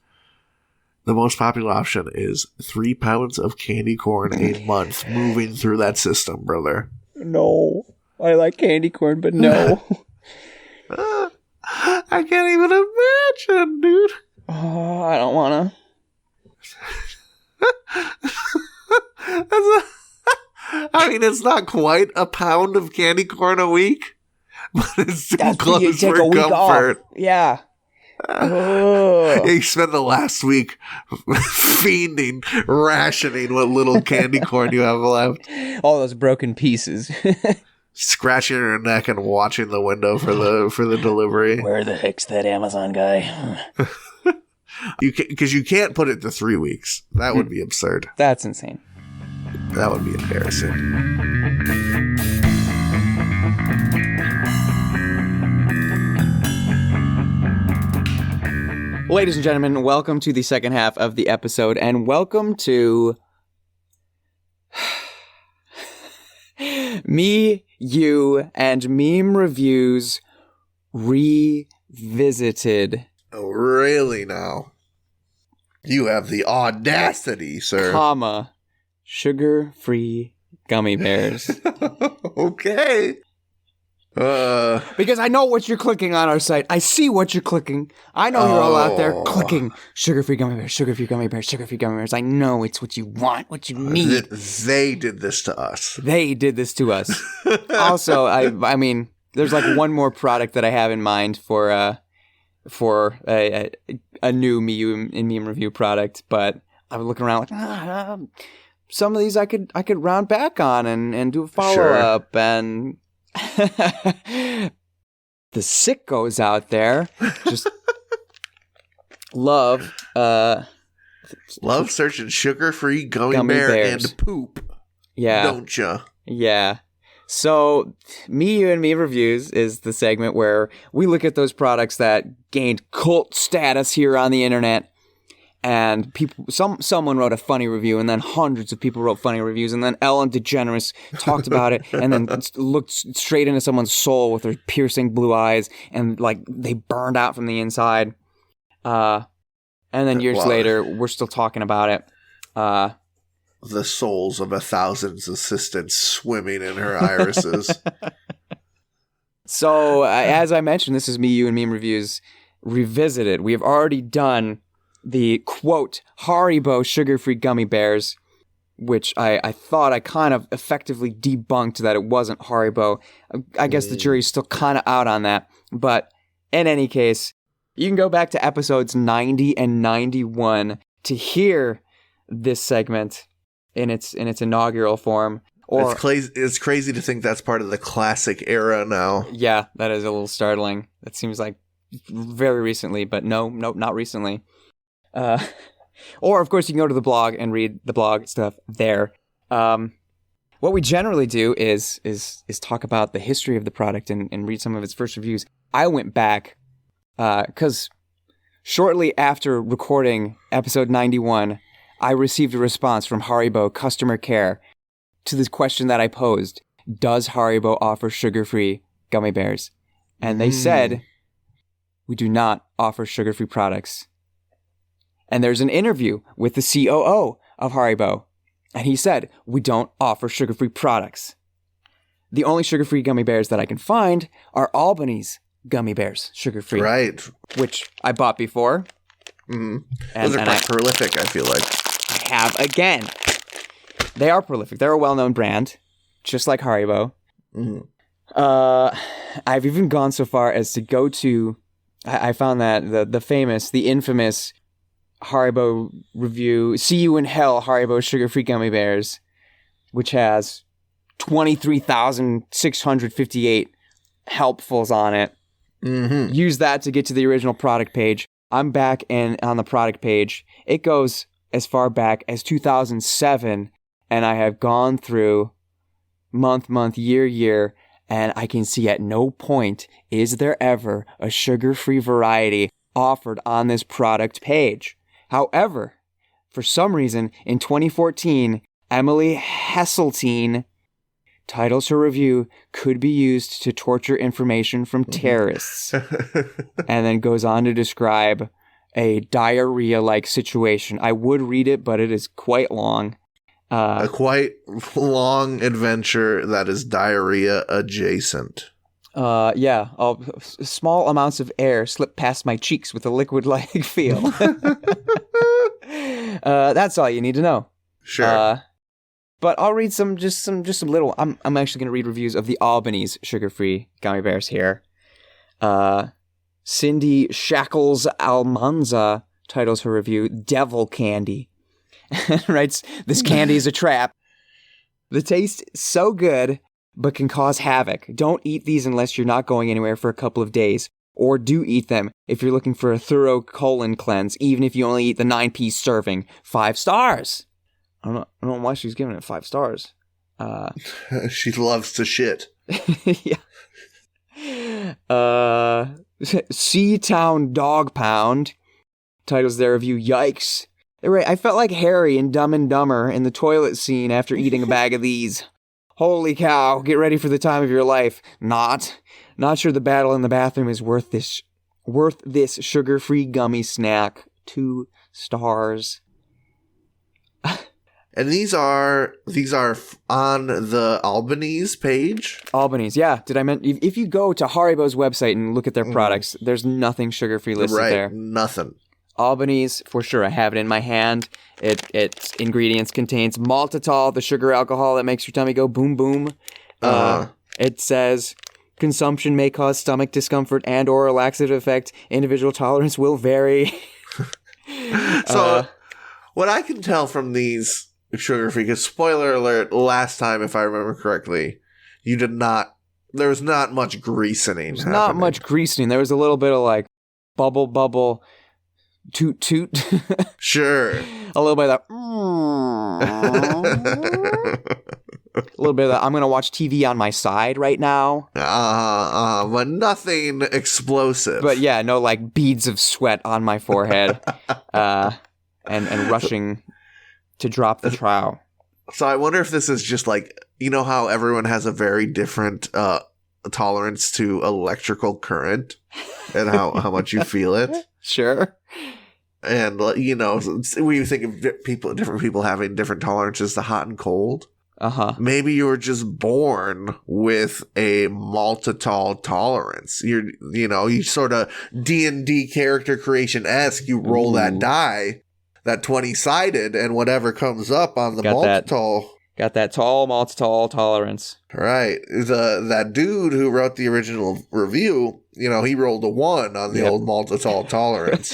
The most popular option is 3 pounds of candy corn a month moving through that system, brother. No. I like candy corn, but no. I can't even imagine, dude. Oh, I don't want to. I mean, it's not quite a pound of candy corn a week, but it's too close for comfort. Yeah. You spend the last week fiending, rationing what little candy corn you have left. All those broken pieces. Scratching your neck and watching the window for the delivery. Where the heck's that Amazon guy? Because you can't put it to 3 weeks. That would be absurd. That's insane. That would be embarrassing. Ladies and gentlemen, welcome to the second half of the episode, and welcome to Me, You, and Meme Reviews Revisited. Oh, really now? You have the audacity, sir. Comma, sugar-free gummy bears. Okay. Because I know what you're clicking on our site. I see what you're clicking. I know you're all out there clicking sugar-free gummy bears, sugar-free gummy bears, sugar-free gummy bears. I know it's what you want, what you need. They did this to us. They did this to us. Also, I mean, there's like one more product that I have in mind for a new Me and Meme Review product, but I was looking around like some of these I could round back on and do a follow-up and the sickos out there just love searching sugar-free gummy bear bears. and poop. Yeah. Don't ya? Yeah. So, Me, You, and Me Reviews is the segment where we look at those products that gained cult status here on the internet. And someone wrote a funny review, and then hundreds of people wrote funny reviews, and then Ellen DeGeneres talked about it, and then looked straight into someone's soul with her piercing blue eyes, and like they burned out from the inside. And then years later, we're still talking about it. The souls of 1,000 assistants swimming in her irises. So, as I mentioned, this is Me, You, and Meme Reviews Revisited. We have already done the, quote, Haribo sugar-free gummy bears, which I thought I kind of effectively debunked that it wasn't Haribo. I guess the jury's still kind of out on that. But in any case, you can go back to episodes 90 and 91 to hear this segment in its inaugural form. Or, it's crazy to think that's part of the classic era now. Yeah, that is a little startling. That seems like very recently, but no, not recently. Or, of course, you can go to the blog and read the blog stuff there. What we generally do is talk about the history of the product and read some of its first reviews. I went back because shortly after recording episode 91, I received a response from Haribo customer care to this question that I posed. Does Haribo offer sugar-free gummy bears? And they said, we do not offer sugar-free products. And there's an interview with the COO of Haribo. And he said, we don't offer sugar-free products. The only sugar-free gummy bears that I can find are Albany's gummy bears, sugar-free. Right. Which I bought before. Mm-hmm. Those are quite prolific, I feel like. I have again. They are prolific. They're a well-known brand, just like Haribo. Mm-hmm. I've even gone so far as to go to... I found that the infamous Haribo review, See You in Hell, Haribo sugar-free gummy bears, which has 23,658 helpfuls on it. Mm-hmm. Use that to get to the original product page. I'm back on the product page. It goes as far back as 2007, and I have gone through month, year, and I can see at no point is there ever a sugar-free variety offered on this product page. However, for some reason, in 2014, Emily Hesseltine titles her review could be used to torture information from terrorists. And then goes on to describe a diarrhea-like situation. I would read it, but it is quite long. A quite long adventure that is diarrhea adjacent. Yeah. Small amounts of air slip past my cheeks with a liquid-like feel. That's all you need to know. Sure. But I'll read some little. I'm actually going to read reviews of the Albany's sugar-free gummy bears here. Cindy Shackles Almanza titles her review "Devil Candy." Writes, "This candy is a trap. The taste is so good, but can cause havoc. Don't eat these unless you're not going anywhere for a couple of days. Or do eat them if you're looking for a thorough colon cleanse, even if you only eat the 9-piece serving. 5 stars." I don't know why she's giving it 5 stars. She loves to shit. Yeah. Seatown Dog Pound titles their review, "Yikes. I felt like Harry in Dumb and Dumber in the toilet scene after eating a bag of these. Holy cow, get ready for the time of your life. Not sure the battle in the bathroom is worth this sugar-free gummy snack. 2 stars." And these are on the Albany's page. Albany's, yeah. Did I mention? If you go to Haribo's website and look at their products, there's nothing sugar-free listed there. Nothing. Albany's, for sure. I have it in my hand. Its ingredients contains maltitol, the sugar alcohol that makes your tummy go boom boom. It says consumption may cause stomach discomfort and or a laxative effect. Individual tolerance will vary. So, what I can tell from these sugar-free, because spoiler alert, last time, if I remember correctly, there was not much greasening happening. Not much greasening. There was a little bit of like bubble, toot toot. Sure. A little bit of that. A little bit of that. I'm going to watch TV on my side right now. But nothing explosive. But yeah, no like beads of sweat on my forehead. And rushing to drop the trowel. So I wonder if this is just like, you know how everyone has a very different tolerance to electrical current and how much you feel it? Sure. And, you know, when you think of different people having different tolerances to hot and cold, maybe you were just born with a maltitol tolerance. You sort of D&D character creation-esque, you roll that die, that 20-sided, and whatever comes up on the maltitol. Got that tall maltitol tolerance. Right. That dude who wrote the original review, you know, he rolled a 1 on the old maltitol tolerance.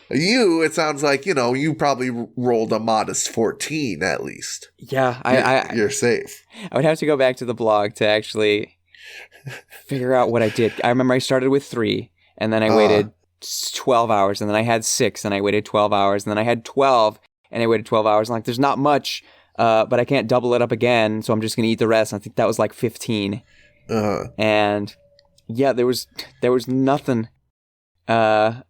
You, it sounds like, you know, you probably rolled a modest 14 at least. Yeah. You're safe. I would have to go back to the blog to actually figure out what I did. I remember I started with 3, and then I waited 12 hours, and then I had 6, and I waited 12 hours, and then I had 12, and I waited 12 hours. I'm like, there's not much, but I can't double it up again, so I'm just going to eat the rest. And I think that was like 15. And yeah, there was nothing. I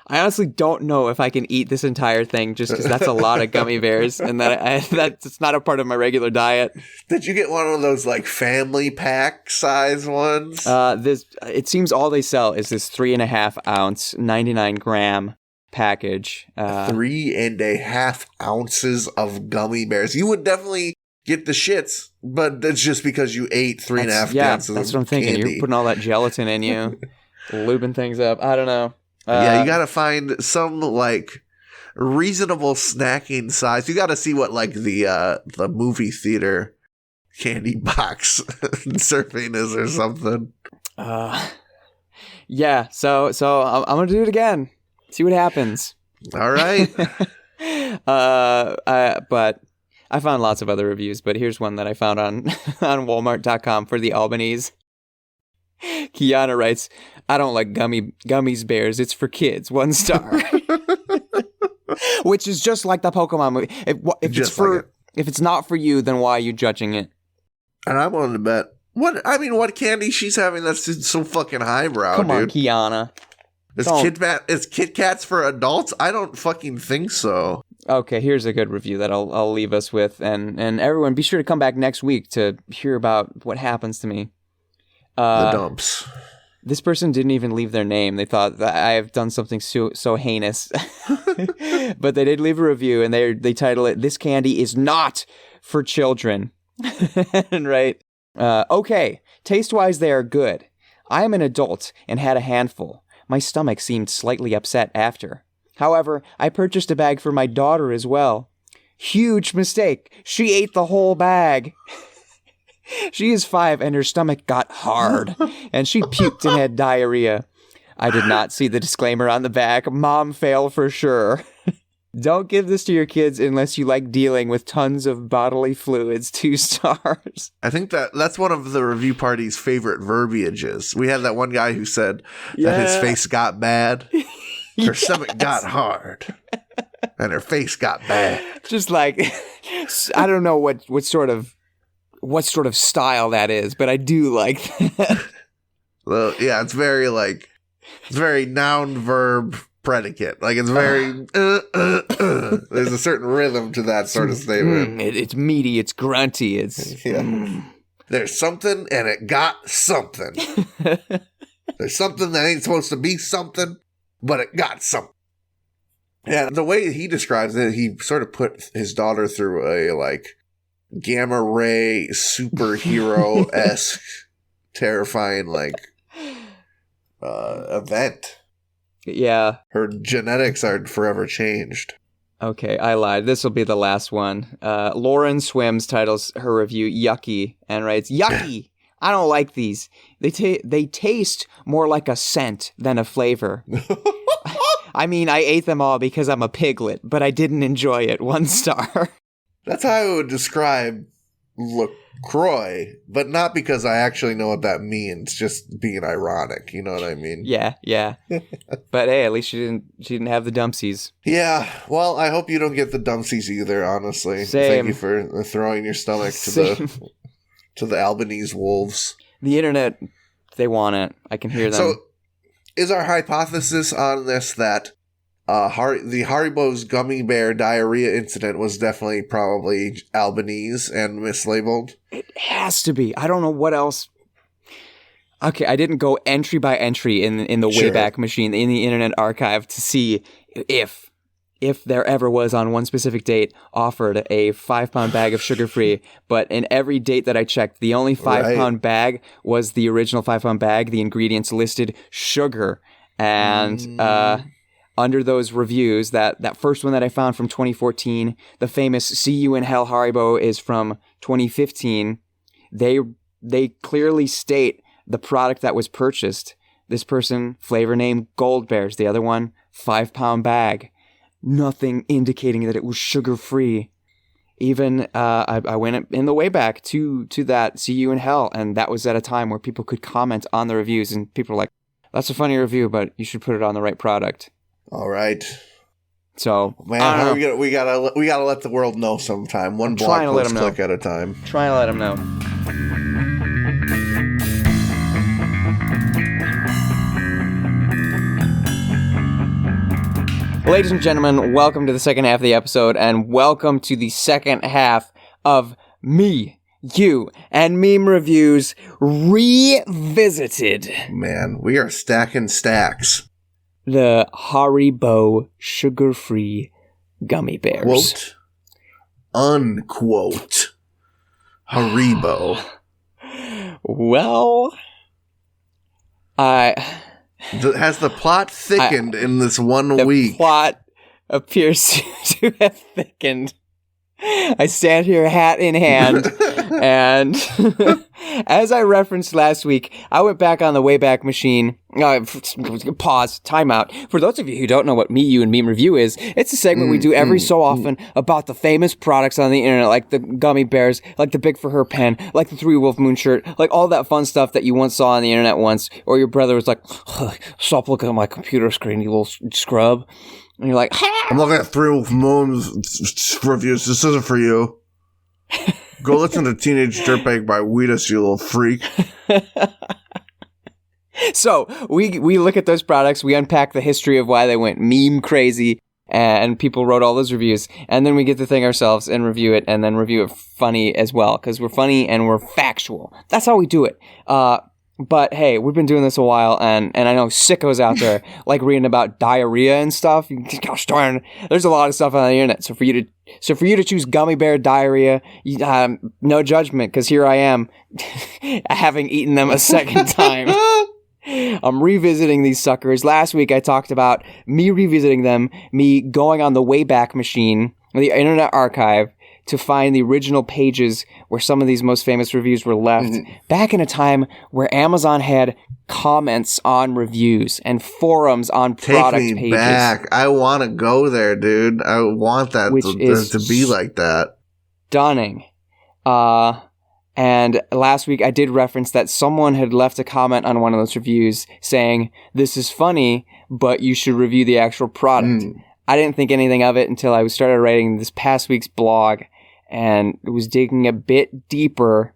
honestly don't know if I can eat this entire thing just because that's a lot of gummy bears, and that's not a part of my regular diet. Did you get one of those like family pack size ones? It seems all they sell is this 3.5 ounce, 99 gram package. 3.5 ounces of gummy bears. You would definitely get the shits, but that's just because you ate 3.5 ounces. That's what I'm thinking. Candy. You're putting all that gelatin in you, lubing things up. I don't know. Yeah, you gotta find some like reasonable snacking size. You gotta see what like the movie theater candy box serving is or something. Yeah. So I'm gonna do it again. See what happens. All right. But I found lots of other reviews, but here's one that I found on Walmart.com for the Albany's. Kiana writes, "I don't like gummies bears. It's for kids. 1 star." Which is just like the Pokemon movie. If it's not for you, then why are you judging it? And I'm willing to bet. What candy she's having that's so fucking highbrow, Come on, dude. Kiana. Is Kit Kats for adults? I don't fucking think so. Okay, here's a good review that I'll leave us with, and everyone be sure to come back next week to hear about what happens to me. The dumps. This person didn't even leave their name. They thought that I have done something so heinous, but they did leave a review, and they title it "This candy is not for children." Right? Okay, taste-wise, they are good. I am an adult and had a handful. My stomach seemed slightly upset after. However, I purchased a bag for my daughter as well. Huge mistake. She ate the whole bag. She is 5 and her stomach got hard, and she puked and had diarrhea. I did not see the disclaimer on the back. Mom fail for sure. Don't give this to your kids unless you like dealing with tons of bodily fluids. 2 stars. I think that's one of the review party's favorite verbiages. We had that one guy who said that his face got bad. Her stomach got hard. And her face got bad. Just like, I don't know what sort of style that is, but I do like that. Well, yeah, it's very noun, verb, predicate. Like, it's very, there's a certain rhythm to that sort of statement. It's meaty, it's grunty, it's... Yeah. There's something, and it got something. There's something that ain't supposed to be something, but it got something. Yeah, the way he describes it, he sort of put his daughter through a, gamma ray superhero-esque terrifying, event. Yeah. Her genetics are forever changed. Okay, I lied. This will be the last one. Lauren Swims titles her review Yucky and writes, Yucky! I don't like these. They taste more like a scent than a flavor. I mean, I ate them all because I'm a piglet, but I didn't enjoy it. 1 star. That's how I would describe LaCroix, but not because I actually know what that means, just being ironic, you know what I mean? Yeah. But hey, at least she didn't have the dumpsies. Yeah, well, I hope you don't get the dumpsies either, honestly. Same. Thank you for throwing your stomach to the Albanese wolves. The internet, they want it. I can hear them. So, is our hypothesis on this that the Haribo's gummy bear diarrhea incident was definitely probably Albanese and mislabeled? It has to be. I don't know what else. Okay, I didn't go entry by entry in the Wayback Machine, in the Internet Archive, to see if there ever was on one specific date offered a 5-pound bag of sugar-free, but in every date that I checked, the only 5-pound bag was the original 5-pound bag. The ingredients listed sugar. And under those reviews, that first one that I found from 2014, the famous See You in Hell Haribo is from 2015. They clearly state the product that was purchased. This person, flavor name Gold Bears. The other one, 5-pound bag. Nothing indicating that it was sugar-free. Even I went in the way back to that See You in Hell, and that was at a time where people could comment on the reviews, and people were like, that's a funny review, but you should put it on the right product. All right. So, man, we gotta let the world know sometime. One blog post click at a time. Trying to let them know. Ladies and gentlemen, welcome to the second half of the episode, and welcome to the second half of Me, You, and Meme Reviews Revisited. Man, we are stacking stacks. The Haribo sugar-free gummy bears. Quote, unquote, Haribo. Well, has the plot thickened in this 1 week? The plot appears to have thickened. I stand here hat in hand, and as I referenced last week, I went back on the Wayback Machine. Pause, timeout. For those of you who don't know what Me, You, and Meme Review is, it's a segment we do every so often about the famous products on the internet, like the gummy bears, like the Big for Her pen, like the 3 Wolf Moon shirt, like all that fun stuff that you once saw on the internet once, or your brother was like, stop looking at my computer screen, you little scrub. And you're like, I'm looking at 3 Wolf Moon's reviews. This isn't for you. Go listen to Teenage Dirtbag by Wheatus, you little freak. So we look at those products, we unpack the history of why they went meme crazy, And people wrote all those reviews. And then we get the thing ourselves and review it, and then review it funny as well, because we're funny and we're factual. That's how we do it. But hey, we've been doing this a while, and I know sickos out there like reading about diarrhea and stuff. Gosh darn, there's a lot of stuff on the internet. So for you to choose gummy bear diarrhea, no judgment, because here I am, having eaten them a second time. I'm revisiting these suckers. Last week I talked about me revisiting them, me going on the Wayback Machine, the Internet Archive, to find the original pages where some of these most famous reviews were left, back in a time where Amazon had comments on reviews and forums on product pages. Take me back. I want to go there, dude. I want that to be like that. Stunning. And last week I did reference that someone had left a comment on one of those reviews saying, "This is funny, but you should review the actual product." I didn't think anything of it until I started writing this past week's blog, and was digging a bit deeper,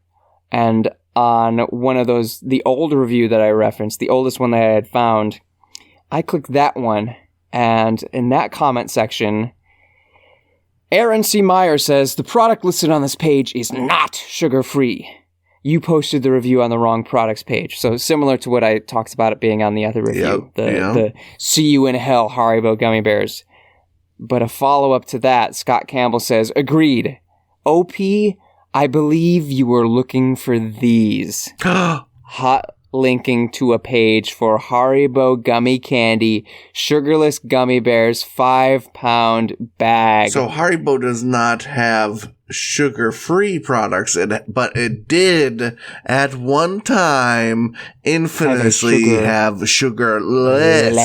and on one of those, the old review that I referenced, the oldest one that I had found, I clicked that one, and in that comment section, Aaron C. Meyer says, "The product listed on this page is not sugar-free. You posted the review on the wrong products page." So similar to what I talked about it being on the other review, the "See You in Hell" Haribo gummy bears. But a follow-up to that, Scott Campbell says, "Agreed. OP, I believe you were looking for these." Hot linking to a page for Haribo gummy candy, sugarless gummy bears, 5-pound bag. So Haribo does not have sugar-free products, but it did at one time infamously have sugarless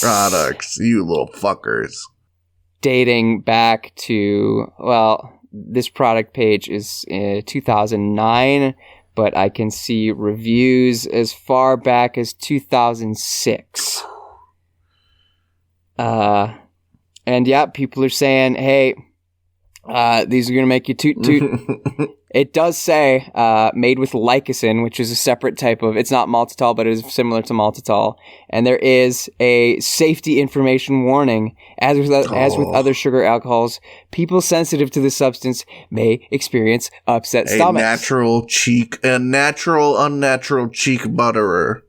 products. You little fuckers. Dating back to, well, this product page is 2009, but I can see reviews as far back as 2006. And yeah, people are saying, hey, these are going to make you toot toot. It does say made with lycosine, which is a separate type of, it's not maltitol, but it is similar to maltitol. And there is a safety information warning. As with other sugar alcohols, people sensitive to the substance may experience upset stomachs. A natural, unnatural cheek butterer.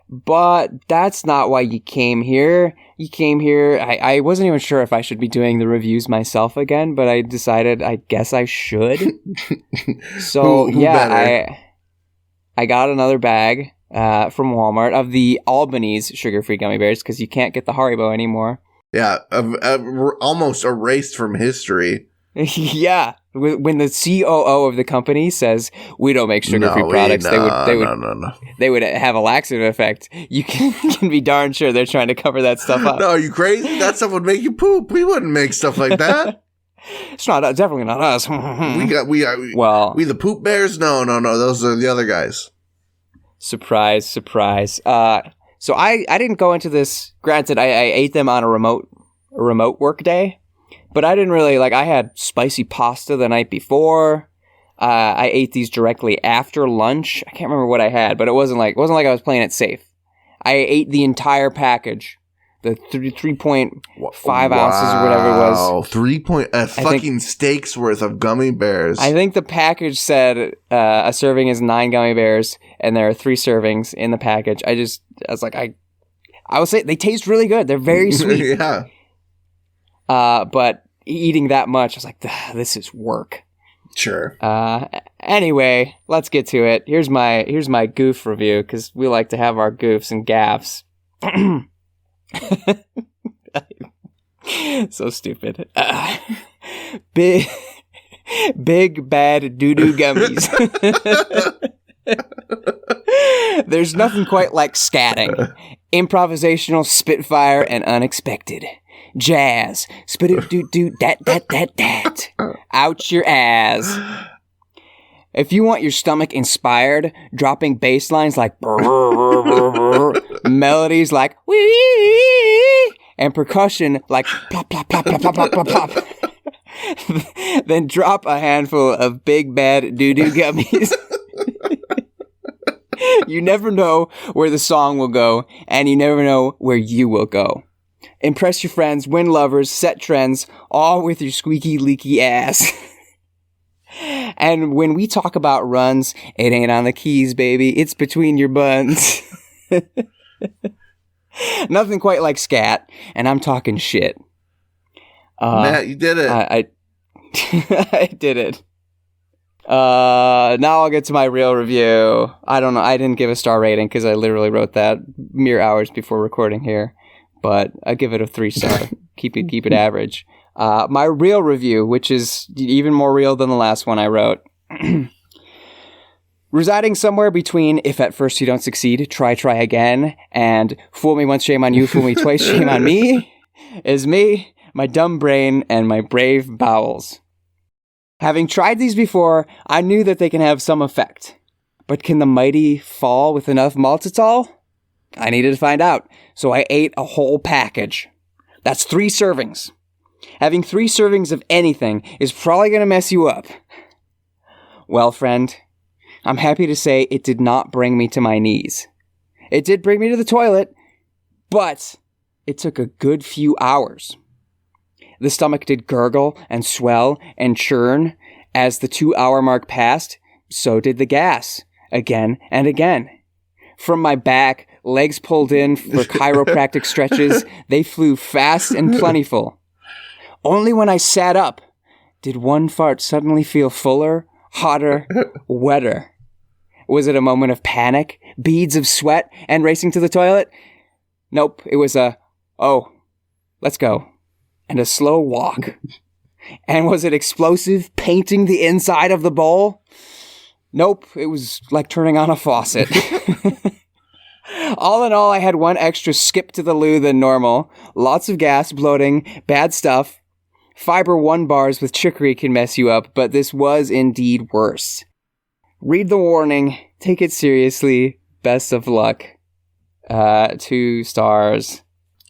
But that's not why you came here. You came here, I wasn't even sure if I should be doing the reviews myself again, but I decided I guess I should. So I got another bag from Walmart of the Albanese sugar-free gummy bears, because you can't get the Haribo anymore. Yeah, almost erased from history. Yeah, when the COO of the company says we don't make sugar-free products, they would have a laxative effect. You can be darn sure they're trying to cover that stuff up. No, are you crazy? That stuff would make you poop. We wouldn't make stuff like that. It's not definitely not us. we the poop bears. No. Those are the other guys. Surprise. So I didn't go into this. Granted, I ate them on a remote work day. But I didn't really, I had spicy pasta the night before. I ate these directly after lunch. I can't remember what I had, but it wasn't like I was playing it safe. I ate the entire package. The 3.5 ounces or whatever it was. 3 steaks worth of gummy bears. I think the package said a serving is 9 gummy bears, and there are 3 servings in the package. I was like, I would say they taste really good. They're very sweet. Yeah. But eating that much, I was like, this is work. Sure. Anyway, let's get to it. Here's my goof review, because we like to have our goofs and gaffs. So stupid. Big bad doo-doo gummies. There's nothing quite like scatting. Improvisational, spitfire, and unexpected. Jazz. Spit-a-doo-doo, dat. Out your ass. If you want your stomach inspired, dropping bass lines like melodies like wee, and percussion like plop, plop, plop, plop, plop, plop, plop, plop. Then drop a handful of big bad doo-doo gummies. You never know where the song will go, and you never know where you will go. Impress your friends, win lovers, set trends, all with your squeaky, leaky ass. And when we talk about runs, it ain't on the keys, baby. It's between your buns. Nothing quite like scat, and I'm talking shit. Matt, you did it. I did it. Now I'll get to my real review. I don't know. I didn't give a star rating because I literally wrote that mere hours before recording here. But I give it a 3-star. keep it average. My real review, which is even more real than the last one I wrote. Residing somewhere between if at first you don't succeed, try again, and fool me once, shame on you, fool me twice, shame on me, is me, my dumb brain, and my brave bowels. Having tried these before, I knew that they can have some effect. But can the mighty fall with enough maltitol? I needed to find out, so I ate a whole package. That's 3 servings. Having 3 servings of anything is probably going to mess you up. Well, friend, I'm happy to say it did not bring me to my knees. It did bring me to the toilet, but it took a good few hours. The stomach did gurgle and swell and churn. As the 2-hour mark passed, so did the gas, again and again. From my back, legs pulled in for chiropractic stretches, they flew fast and plentiful. Only when I sat up did one fart suddenly feel fuller, hotter, wetter. Was it a moment of panic, beads of sweat, and racing to the toilet? Nope, it was oh, let's go, and a slow walk. And was it explosive, painting the inside of the bowl? Nope, it was like turning on a faucet. All in all, I had one extra skip to the loo than normal. Lots of gas, bloating, bad stuff. Fiber 1 bars with chicory can mess you up, but this was indeed worse. Read the warning. Take it seriously. Best of luck. 2 stars.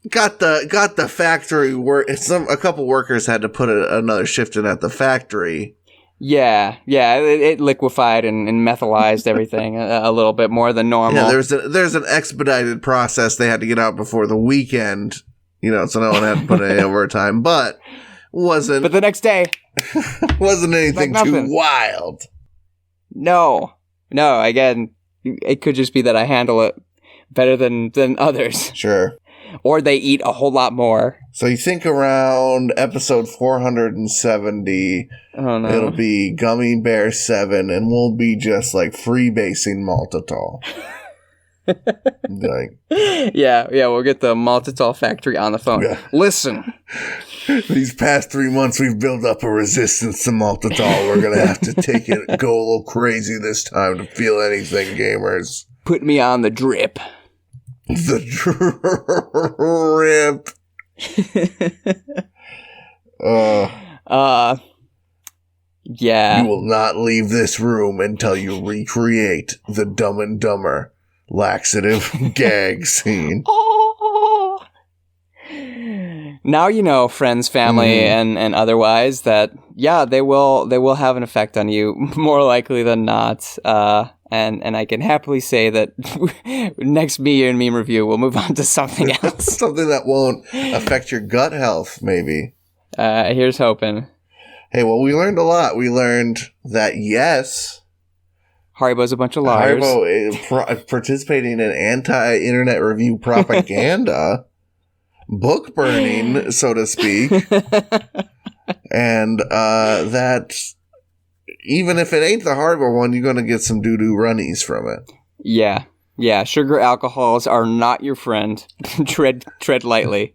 Got the factory work. A couple workers had to put another shift in at the factory. Yeah, it liquefied and methylized everything a little bit more than normal. Yeah, there's an expedited process they had to get out before the weekend, so no one had to put any overtime, but the next day wasn't anything too wild. No, again, it could just be that I handle it better than others. Sure. Or they eat a whole lot more. So you think around episode 470, it'll be Gummi Bears 7, and we'll be just like freebasing maltitol. Yeah, we'll get the maltitol factory on the phone. Yeah. Listen. These past 3 months, we've built up a resistance to maltitol. We're going to have to go a little crazy this time to feel anything, gamers. Put me on the drip. The drip. Yeah. You will not leave this room until you recreate the Dumb and Dumber laxative gag scene. Oh. Now you know, friends, family, and otherwise, that they will have an effect on you more likely than not. And I can happily say that next Me and Meme review, we'll move on to something else. Something that won't affect your gut health, maybe. Here's hoping. Hey, well, we learned a lot. We learned that, yes, Haribo's a bunch of liars. Haribo is participating in anti-internet review propaganda, book burning, so to speak, and that even if it ain't the Haribo one, you're going to get some doo-doo runnies from it. Yeah. Sugar alcohols are not your friend. Tread lightly.